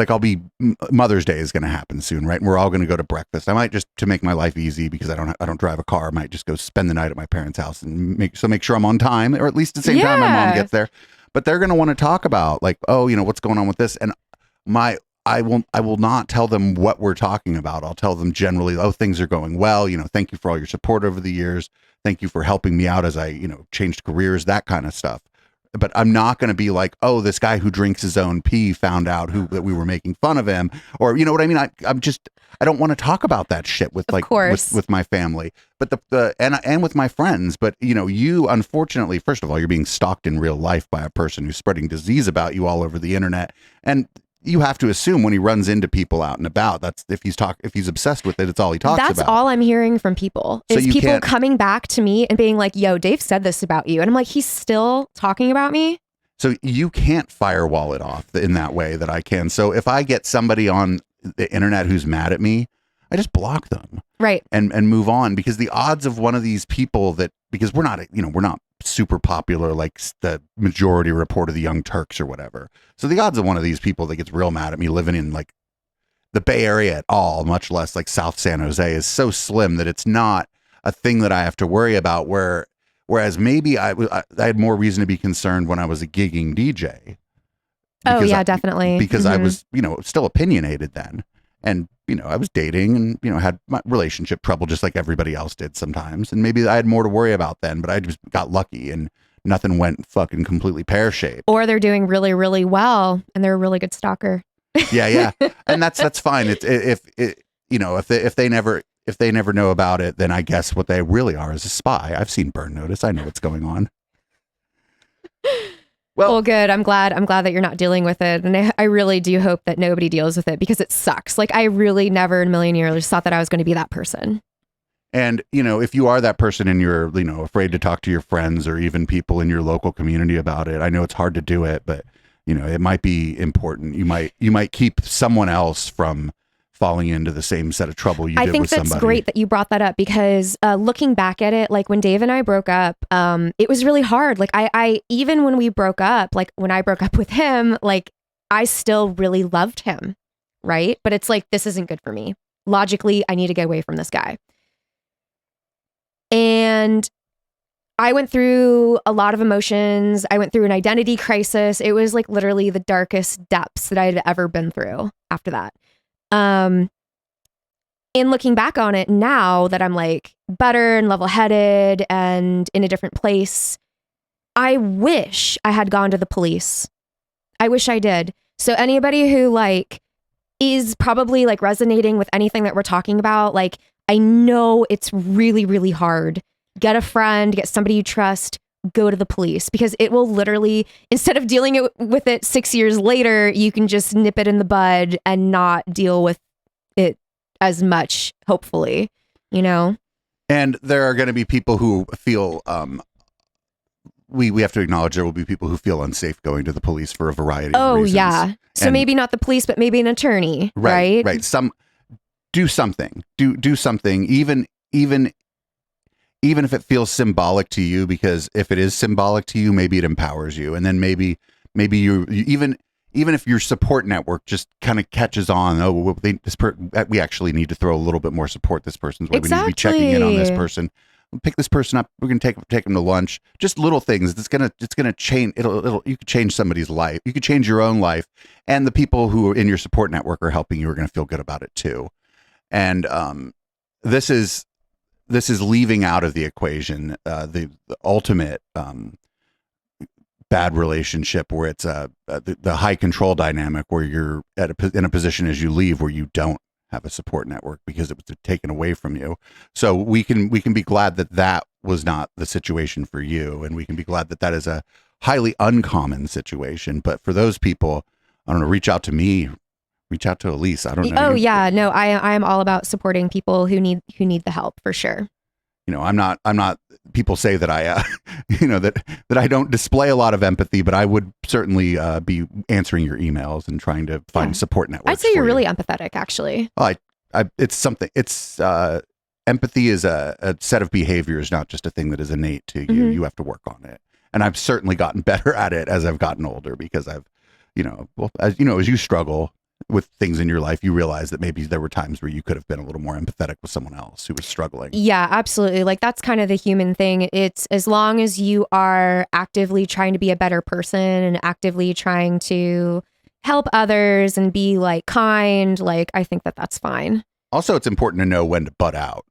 I'll be, Mother's Day is going to happen soon, right? And we're all going to go to breakfast. I might, just to make my life easy, because I don't drive a car, I might just go spend the night at my parents' house and make sure I'm on time, or at least at the same time my mom gets there. But they're going to want to talk about like, oh, you know, what's going on with this, and I will not tell them what we're talking about. I'll tell them generally, oh, things are going well. You know, thank you for all your support over the years. Thank you for helping me out as I, you know, changed careers, that kind of stuff. But I'm not going to be like, oh, this guy who drinks his own pee found out that we were making fun of him, or you know what I mean. I don't want to talk about that shit with with my family, but and with my friends. But you know, you unfortunately, first of all, you're being stalked in real life by a person who's spreading disease about you all over the internet, and you have to assume when he runs into people out and about, that's if he's obsessed with it, it's all he talks about. That's all I'm hearing from people is people coming back to me and being like, yo, Dave said this about you. And I'm like, he's still talking about me. So you can't firewall it off in that way that I can. So if I get somebody on the internet who's mad at me, I just block them. Right. And move on, because the odds of one of these people because we're not super popular like the majority report of the Young Turks or whatever. So the odds of one of these people that gets real mad at me living in like the Bay Area at all, much less like South San Jose, is so slim that it's not a thing that I have to worry about. Whereas maybe I had more reason to be concerned when I was a gigging DJ. Oh yeah, definitely. Because I was, you know, still opinionated then. And, you know, I was dating and, you know, had my relationship trouble just like everybody else did sometimes. And maybe I had more to worry about then, but I just got lucky and nothing went fucking completely pear-shaped. Or they're doing really, really well and they're a really good stalker. Yeah. And that's fine. If they never know about it, then I guess what they really are is a spy. I've seen Burn Notice. I know what's going on. Well, good. I'm glad that you're not dealing with it. And I really do hope that nobody deals with it, because it sucks. Like, I really never in a million years thought that I was going to be that person. And, you know, if you are that person and you're, you know, afraid to talk to your friends or even people in your local community about it, I know it's hard to do it, but, you know, it might be important. You might keep someone else from falling into the same set of trouble you did with somebody. I think that's great that you brought that up, because looking back at it, like when Dave and I broke up, it was really hard. Like I even when we broke up, like when I broke up with him, like I still really loved him, right? But it's like, this isn't good for me. Logically, I need to get away from this guy. And I went through a lot of emotions. I went through an identity crisis. It was like literally the darkest depths that I had ever been through after that. In looking back on it now that I'm like better and level-headed and in a different place, I wish I had gone to the police. I wish I did. So anybody who like is probably like resonating with anything that we're talking about, like, I know it's really, really hard. Get a friend, get somebody you trust, go to the police, because it will literally, instead of dealing with it 6 years later, you can just nip it in the bud and not deal with it as much, hopefully, you know? And there are going to be people who feel, we have to acknowledge there will be people who feel unsafe going to the police for a variety of reasons. Oh, yeah. So maybe not the police, but maybe an attorney, right? Right. Do something. Do something, even if it feels symbolic to you, because if it is symbolic to you, maybe it empowers you. And then maybe you even if your support network just kind of catches on, we actually need to throw a little bit more support this person's way. Exactly. We need to be checking in on this person. We'll pick this person up. We're going to take them to lunch. Just little things. It's going to change. You could change somebody's life. You could change your own life. And the people who are in your support network are helping you are going to feel good about it too. And this is leaving out of the equation the ultimate bad relationship, where it's the high control dynamic, where you're in a position as you leave where you don't have a support network because it was taken away from you. So we can be glad that was not the situation for you, and we can be glad that is a highly uncommon situation. But for those people, I don't know, reach out to me. Reach out to Elise. I don't know. Oh yeah, no, I am all about supporting people who need the help, for sure. You know, I'm not, people say that I, that I don't display a lot of empathy, but I would certainly be answering your emails and trying to find support networks. I'd say you're really empathetic, actually. Well, empathy is a set of behaviors, not just a thing that is innate to you. Mm-hmm. You have to work on it. And I've certainly gotten better at it as I've gotten older, because as you struggle with things in your life, you realize that maybe there were times where you could have been a little more empathetic with someone else who was struggling. Yeah, absolutely. Like, that's kind of the human thing. It's as long as you are actively trying to be a better person and actively trying to help others and be like kind, like, I think that's fine. Also, it's important to know when to butt out.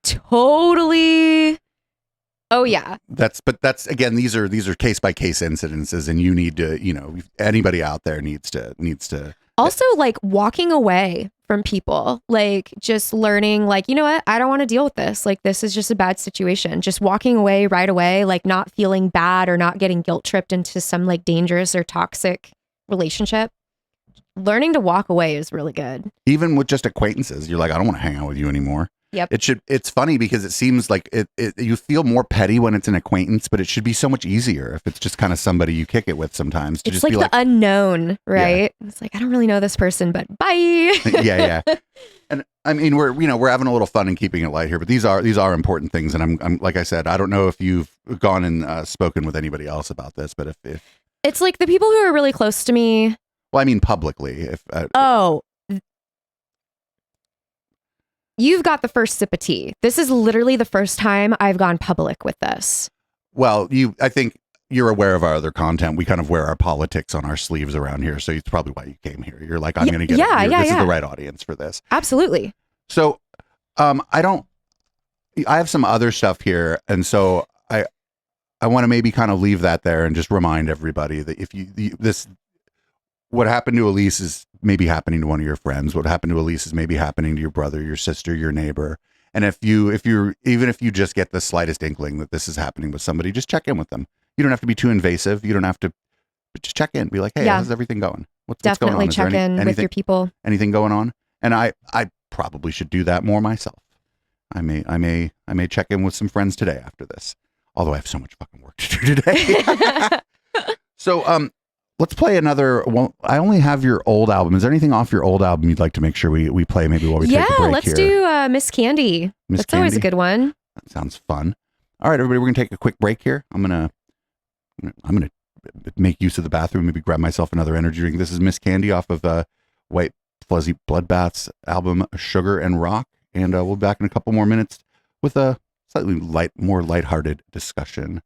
Totally. Oh yeah. That's again, these are case by case incidences, and you need to, anybody out there needs to also, like, walking away from people, like, just learning, like, you know what, I don't want to deal with this. Like, this is just a bad situation. Just walking away right away, like, not feeling bad or not getting guilt tripped into some like dangerous or toxic relationship. Learning to walk away is really good. Even with just acquaintances, you're like, I don't want to hang out with you anymore. Yep. It's funny because it seems like you feel more petty when it's an acquaintance, but it should be so much easier if it's just kind of somebody you kick it with sometimes. It's just like the unknown, right? Yeah. It's like, I don't really know this person, but bye. Yeah. And I mean, we're having a little fun and keeping it light here, but these are important things. And I'm like I said, I don't know if you've gone and spoken with anybody else about this, but if it's like the people who are really close to me. Well, I mean, publicly. You've got the first sip of tea. This is literally the first time I've gone public with this. Well, I think you're aware of our other content. We kind of wear our politics on our sleeves around here. So it's probably why you came here. You're like, I'm going to get this is the right audience for this. Absolutely. So I have some other stuff here. And so I want to maybe kind of leave that there and just remind everybody that what happened to Elise is maybe happening to one of your friends. What happened to Elise is maybe happening to your brother, your sister, your neighbor. And if you just get the slightest inkling that this is happening with somebody, just check in with them. You don't have to be too invasive. You don't have to, but just check in. Be like, hey, how's everything going? What's going on? Check in with your people. Anything going on? And I probably should do that more myself. I may check in with some friends today after this. Although I have so much fucking work to do today. So let's play another. Well, I only have your old album. Is there anything off your old album you'd like to make sure we play maybe while we take a break here? Yeah, let's do Miss Candy. That's always a good one. That sounds fun. All right, everybody, we're gonna take a quick break here. I'm gonna make use of the bathroom. Maybe grab myself another energy drink. This is Miss Candy off of White Fuzzy Bloodbath's album Sugar and Rock, and we'll be back in a couple more minutes with a slightly more lighthearted discussion.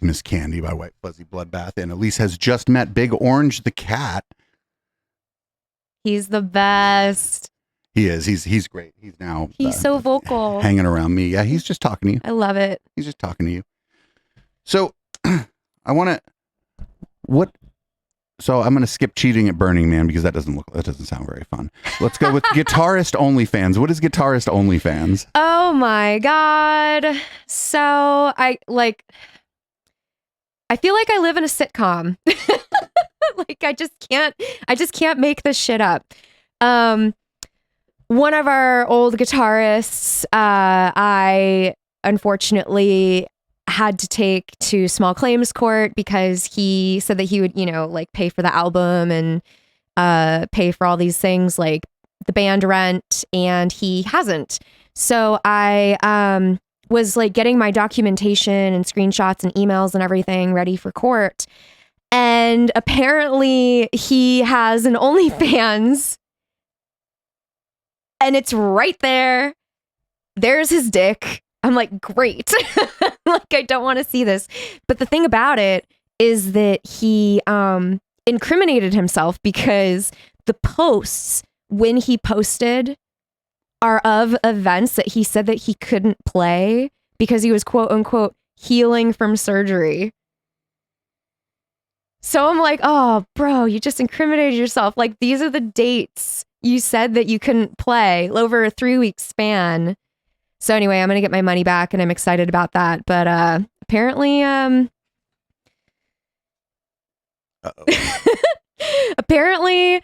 with Miss Candy by White Fuzzy Bloodbath. And Elise has just met Big Orange the cat. He's the best. He is. He's great. He's now. He's so vocal. Hanging around me. Yeah, he's just talking to you. I love it. He's just talking to you. So I want to. What? So I'm going to skip cheating at Burning Man because that doesn't sound very fun. Let's go with Guitarist OnlyFans. What is Guitarist OnlyFans? Oh my God. So I feel like I live in a sitcom. Like I just can't make this shit up. One of our old guitarists, I unfortunately had to take to small claims court because he said that he would, like pay for the album and pay for all these things like the band rent, and he hasn't. So I was like getting my documentation and screenshots and emails and everything ready for court. And apparently he has an OnlyFans and it's right there. There's his dick. I'm like, great. Like, I don't want to see this. But the thing about it is that he incriminated himself because the posts when he posted are of events that he said that he couldn't play because he was quote unquote healing from surgery. So I'm like, oh, bro, you just incriminated yourself. Like, these are the dates you said that you couldn't play over a 3-week span. So anyway, I'm going to get my money back and I'm excited about that. But apparently, apparently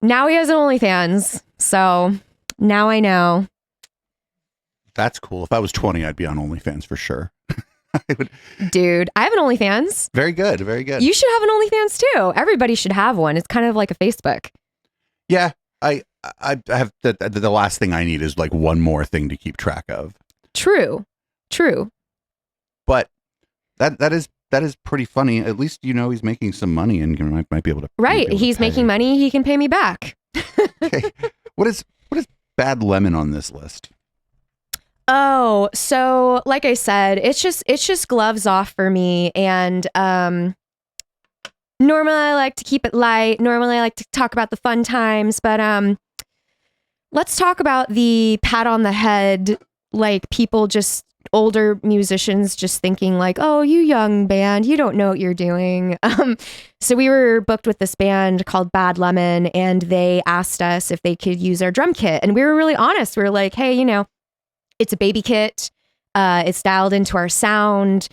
now he has an OnlyFans. So now I know. That's cool. If I was 20, I'd be on OnlyFans for sure. Dude, I have an OnlyFans. Very good. Very good. You should have an OnlyFans too. Everybody should have one. It's kind of like a Facebook. Yeah, I have the last thing I need is like one more thing to keep track of. True. But that is pretty funny. At least he's making some money and might be able to. Right, he's making money. He can pay me back. Okay. What is Bad Lemon on this list? Oh, so like I said, it's just gloves off for me. And normally I like to keep it light. Normally I like to talk about the fun times, but let's talk about the pat on the head, like people just older musicians just thinking like, oh, you young band, you don't know what you're doing. So we were booked with this band called Bad Lemon, and they asked us if they could use our drum kit. And we were really honest. We were like, hey, it's a baby kit. It's dialed into our sound.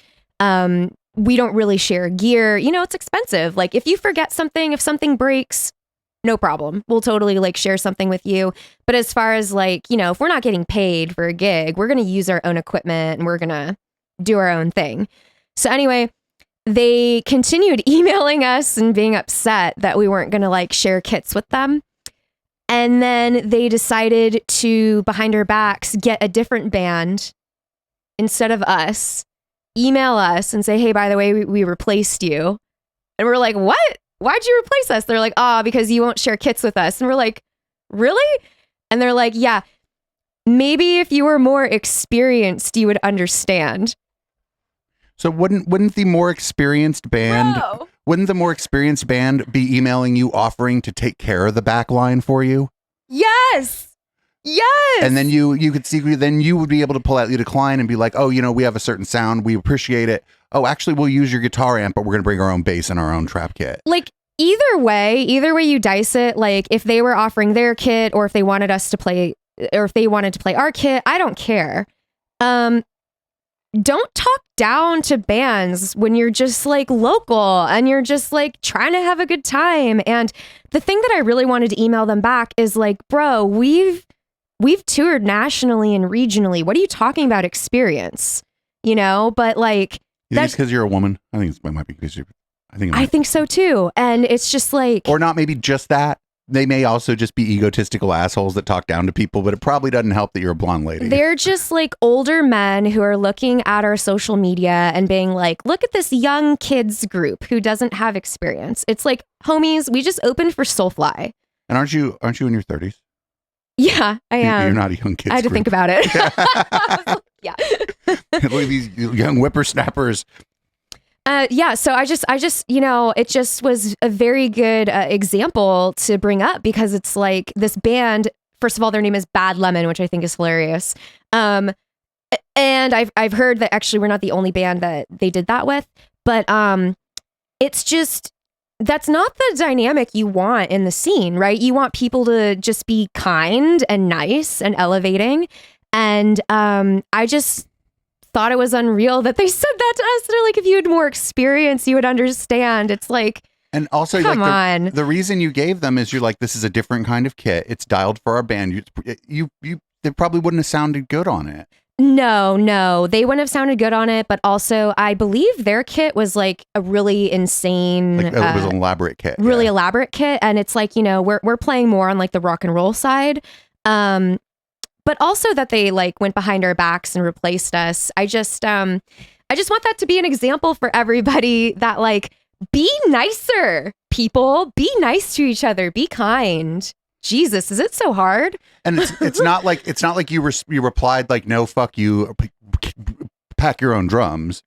We don't really share gear. It's expensive. Like if you forget something, if something breaks, no problem. We'll totally like share something with you. But as far as like, if we're not getting paid for a gig, we're going to use our own equipment and we're going to do our own thing. So anyway, they continued emailing us and being upset that we weren't going to like share kits with them. And then they decided to, behind our backs, get a different band instead of us, email us and say, hey, by the way, we replaced you. And we're like, what? Why'd you replace us? They're like, because you won't share kits with us. And we're like, really? And they're like, yeah, maybe if you were more experienced, you would understand. So wouldn't the more experienced band... Bro. Wouldn't the more experienced band be emailing you offering to take care of the back line for you? Yes. And then you could see, then you would be able to politely decline and be like, oh, we have a certain sound. We appreciate it. Oh, actually, we'll use your guitar amp, but we're going to bring our own bass and our own trap kit. Like either way you dice it. Like if they were offering their kit or if they wanted us to play or if they wanted to play our kit, I don't care. Don't talk down to bands when you're just like local and you're just like trying to have a good time. And the thing that I really wanted to email them back is like, bro, we've toured nationally and regionally. What are you talking about experience? But like, that's because you're a woman. I think it might be because I think so too. And it's just like, or not maybe just that. They may also just be egotistical assholes that talk down to people, but it probably doesn't help that you're a blonde lady. They're just like older men who are looking at our social media and being like, look at this young kids group who doesn't have experience. It's like, homies, we just opened for Soulfly. And aren't you in your 30s? Yeah, I am. You're not a young kid. I had to think about it. Yeah. Look at these young whippersnappers Yeah, so I just, it just was a very good example to bring up because it's like this band. First of all, their name is Bad Lemon, which I think is hilarious. And I've heard that actually we're not the only band that they did that with, but it's just that's not the dynamic you want in the scene, right? You want people to just be kind and nice and elevating, and I just thought it was unreal that they said that to us. They're like, if you had more experience, you would understand. It's like, and also, come like on. The reason you gave them is you're like, this is a different kind of kit. It's dialed for our band. You they probably wouldn't have sounded good on it. No, they wouldn't have sounded good on it. But also, I believe their kit was like a really insane, Like, it was an elaborate kit, really elaborate kit. And it's like, we're playing more on like the rock and roll side. But also that they like went behind our backs and replaced us. I just want that to be an example for everybody that like, be nicer, people. Be nice to each other. Be kind. Jesus, is it so hard? And it's not like you replied like, no, fuck you, pack your own drums.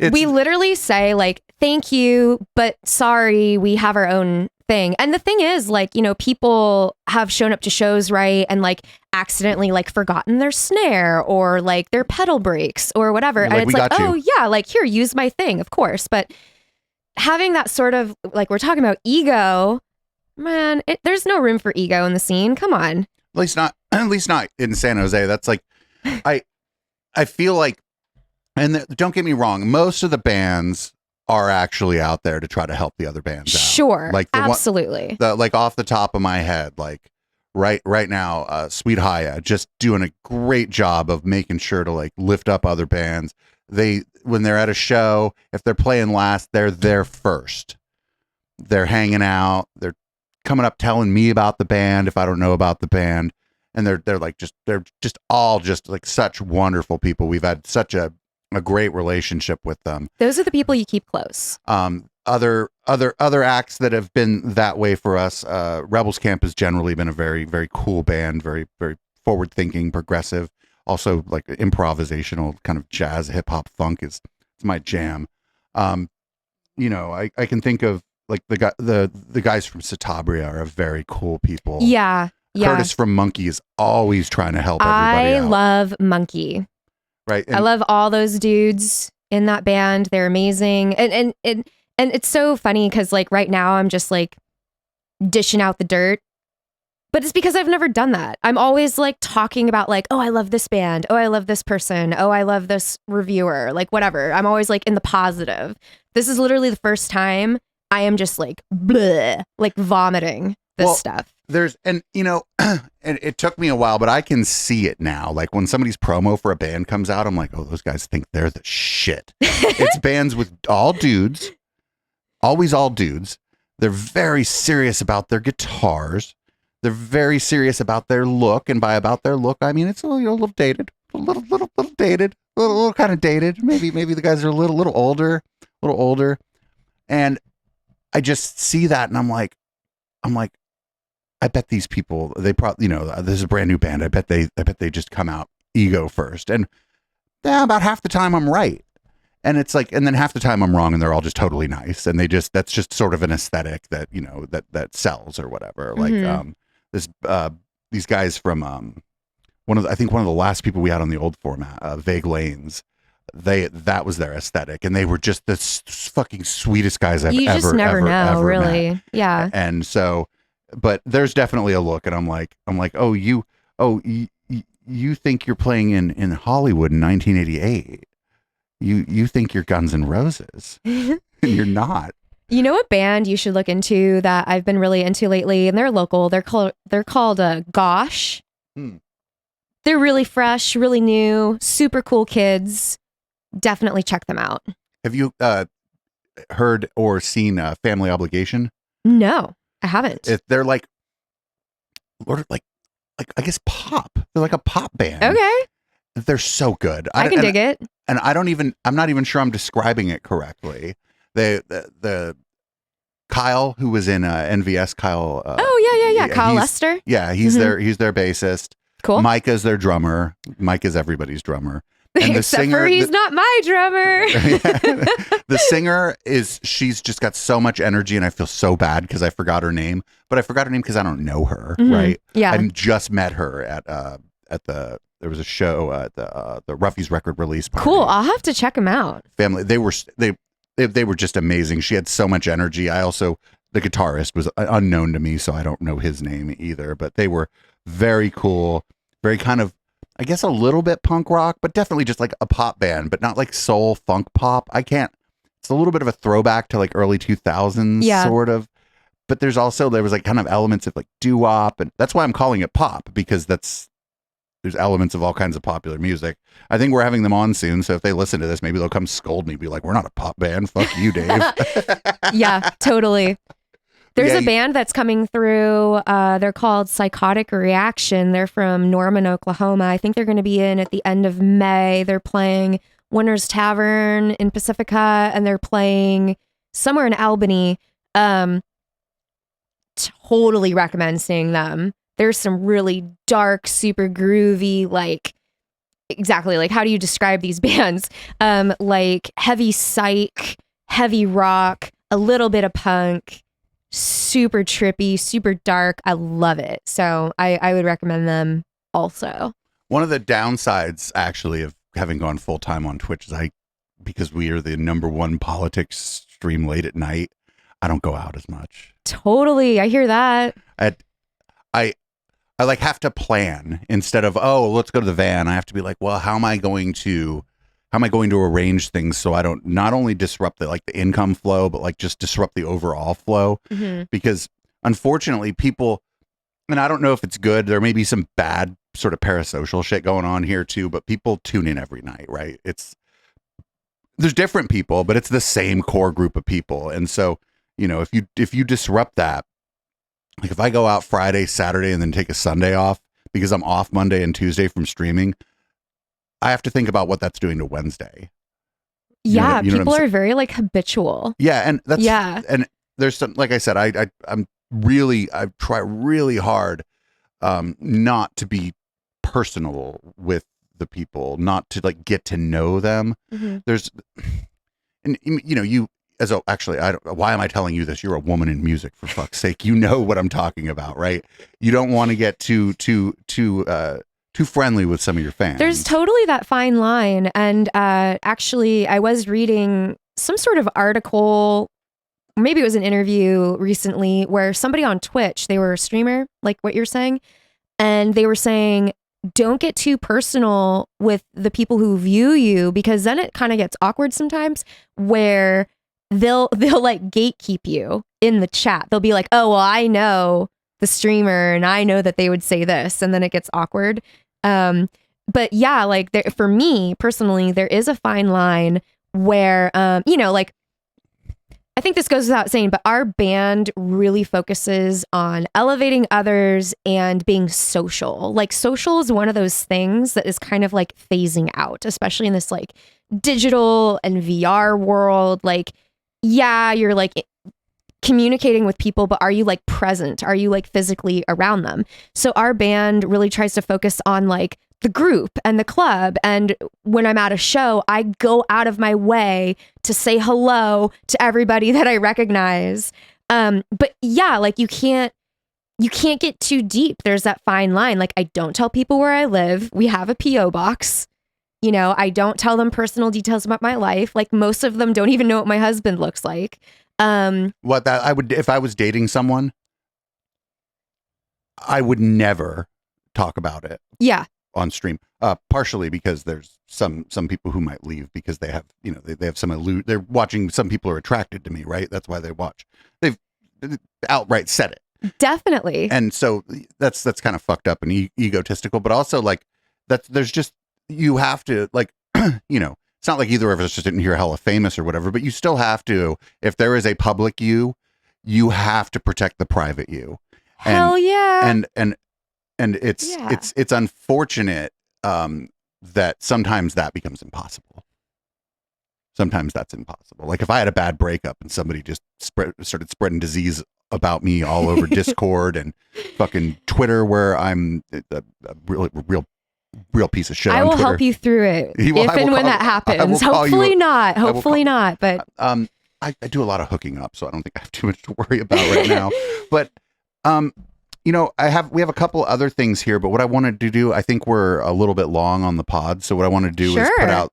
We literally say like, thank you, but sorry, we have our own thing. And the thing is, like, people have shown up to shows, right, and like accidentally like forgotten their snare or like their pedal breaks or whatever. And it's like, oh yeah, like here, use my thing, of course. But having that sort of like, we're talking about ego, man, there's no room for ego in the scene. Come on. At least not in San Jose. That's like, I feel like, and don't get me wrong, most of the bands are actually out there to try to help the other bands out. Sure. Like absolutely. Like off the top of my head, like right now, Sweet Haya just doing a great job of making sure to like lift up other bands. When they're at a show, if they're playing last, they're there first. They're hanging out. They're coming up telling me about the band if I don't know about the band. And they're just all just like such wonderful people. We've had such a great relationship with them. Those are the people you keep close. Other acts that have been that way for us, Rebels Camp has generally been a very, very cool band, very, very forward thinking, progressive, also like improvisational kind of jazz, hip hop, funk is my jam. I can think of like the guys from Satabria are very cool people. Yeah. Curtis from Monkey is always trying to help everybody out. I love Monkey. Right. I love all those dudes in that band. They're amazing. And it's so funny because like right now I'm just like dishing out the dirt. But it's because I've never done that. I'm always like talking about like, oh, I love this band. Oh, I love this person. Oh, I love this reviewer. Like whatever. I'm always like in the positive. This is literally the first time I am just like bleh, like vomiting this stuff. And it took me a while, but I can see it now. Like when somebody's promo for a band comes out, I'm like, oh, those guys think they're the shit. It's bands with all dudes, always all dudes. They're very serious about their guitars. They're very serious about their look. And by about their look, I mean, it's a little dated, a little dated, a little kind of dated. Maybe the guys are a little older. And I just see that and I'm like, I bet these people, they probably, this is a brand new band. I bet they just come out ego first. And about half the time I'm right. And it's like, and then half the time I'm wrong and they're all just totally nice. And that's just sort of an aesthetic that, that sells or whatever. Like, these guys from, I think one of the last people we had on the old format, Vague Lanes, that was their aesthetic. And they were just the fucking sweetest guys I've ever, you just never know, really. Met. Yeah. And so, but there's definitely a look, and I'm like, oh, you think you're playing in Hollywood in 1988? You think you're Guns N' Roses, and you're not. You know what band you should look into that I've been really into lately, and they're local. They're called Gosh. They're really fresh, really new, super cool kids. Definitely check them out. Have you heard or seen Family Obligation? No. I haven't. They're like I guess pop. They're like a pop band. Okay. They're so good. I can dig it. And I'm not even sure I'm describing it correctly. The Kyle, who was in NVS, Kyle. Yeah. Kyle Lester. Yeah, he's their bassist. Cool. Micah's their drummer. Micah's everybody's drummer. And the Except singer, for he's not my drummer. the singer she's just got so much energy, and I feel so bad because I forgot her name. But I forgot her name because I don't know her, right? Yeah. I just met her at there was a show at the Ruffies record release party. Cool. I'll have to check him out. Family, they were just amazing. She had so much energy. The guitarist was unknown to me, so I don't know his name either. But they were very cool, very kind of, I guess, a little bit punk rock, but definitely just like a pop band, but not like soul funk pop. It's a little bit of a throwback to like early 2000s, sort of. But there was like kind of elements of like doo-wop, and that's why I'm calling it pop, because there's elements of all kinds of popular music. I think we're having them on soon, so if they listen to this, maybe they'll come scold me, be like, we're not a pop band. Fuck you, Dave. Yeah, totally. There's a band that's coming through. They're called Psychotic Reaction. They're from Norman, Oklahoma. I think they're going to be in at the end of May. They're playing Winter's Tavern in Pacifica, and they're playing somewhere in Albany. Totally recommend seeing them. There's some really dark, super groovy, like, exactly, like, how do you describe these bands? Like heavy psych, heavy rock, a little bit of punk, super trippy, super dark. I love it. So I would recommend them also. One of the downsides, actually, of having gone full time on Twitch is because we are the #1 politics stream late at night, I don't go out as much. Totally. I hear that. I like have to plan instead of, oh, let's go to the van. I have to be like, well, how am I going to arrange things so I don't not only disrupt the income flow, but like just disrupt the overall flow? Mm-hmm. Because unfortunately people, and I don't know if it's good, there may be some bad sort of parasocial shit going on here too, but people tune in every night, right? There's different people, but it's the same core group of people. And so, if you disrupt that, like if I go out Friday, Saturday, and then take a Sunday off because I'm off Monday and Tuesday from streaming, I have to think about what that's doing to Wednesday. Yeah, people are very like habitual. Yeah, and and there's some, like I said, I try really hard not to be personal with the people, not to like get to know them. Mm-hmm. Why am I telling you this? You're a woman in music, for fuck's sake. You know what I'm talking about, right? You don't want to get too friendly with some of your fans. There's totally that fine line. And actually, I was reading some sort of article, maybe it was an interview recently, where somebody on Twitch, they were a streamer, like what you're saying, and they were saying, don't get too personal with the people who view you, because then it kind of gets awkward sometimes, where they'll like gatekeep you in the chat. They'll be like, oh, well, I know the streamer and I know that they would say this, and then it gets awkward. But yeah, like for me personally, there is a fine line where, like, I think this goes without saying, but our band really focuses on elevating others and being social. Like social is one of those things that is kind of like phasing out, especially in this like digital and VR world. Like, yeah, you're like communicating with people, but are you like present? Are you like physically around them? So our band really tries to focus on like the group and the club. And when I'm at a show, I go out of my way to say hello to everybody that I recognize. But yeah, like you can't get too deep. There's that fine line. Like I don't tell people where I live. We have a PO box. I don't tell them personal details about my life. Like most of them don't even know what my husband looks like. If I was dating someone, I would never talk about it. Yeah. On stream, partially because there's some people who might leave because they have, they have they're watching. Some people are attracted to me, right? That's why they watch. They've outright said it. Definitely. And so that's kind of fucked up and egotistical, but also like there's just, you have to like, it's not like either of us just didn't hear hella famous or whatever, but you still have to, if there is a public you have to protect the private you. Hell yeah. And it's unfortunate that sometimes that becomes impossible. Sometimes that's impossible. Like if I had a bad breakup and somebody just started spreading disease about me all over Discord and fucking Twitter, where I'm a real real piece of shit I on will Twitter. help you through it You will- if I will and when call- that I will happens. call you- Hopefully not. I will Hopefully call- not. But I do a lot of hooking up, so I don't think I have too much to worry about right now. But we have a couple other things here, but what I wanted to do, I think we're a little bit long on the pod, so what I want to do is put Sure. out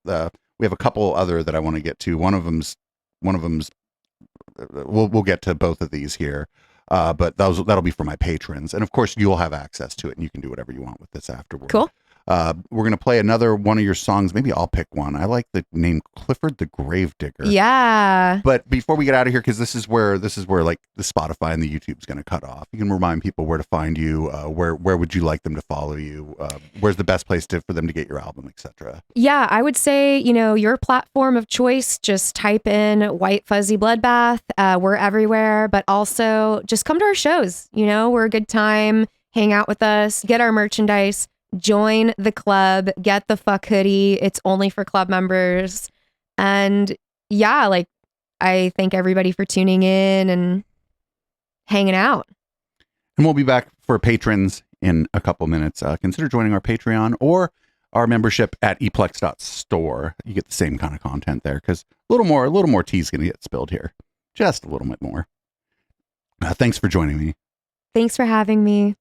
we have a couple other that I want to get to. One of them's we'll get to both of these here. But that'll be for my patrons, and of course you'll have access to it, and you can do whatever you want with this afterward. cool. We're gonna play another one of your songs. Maybe I'll pick one. I like the name Clifford the Gravedigger. Yeah. But before we get out of here, because this is where like the Spotify and the YouTube's going to cut off. You can remind people where to find you. Where would you like them to follow you? Where's the best place for them to get your album, etc. Yeah, I would say, your platform of choice, just type in White Fuzzy Bloodbath. We're everywhere, but also just come to our shows. We're a good time. Hang out with us, get our merchandise, join the club, get the fuck hoodie. It's only for club members. And yeah, I thank everybody for tuning in and hanging out. And we'll be back for patrons in a couple minutes. Consider joining our Patreon or our membership at eplex.store. You get the same kind of content there because a little more tea's going to get spilled here. Just a little bit more. Thanks for joining me. Thanks for having me.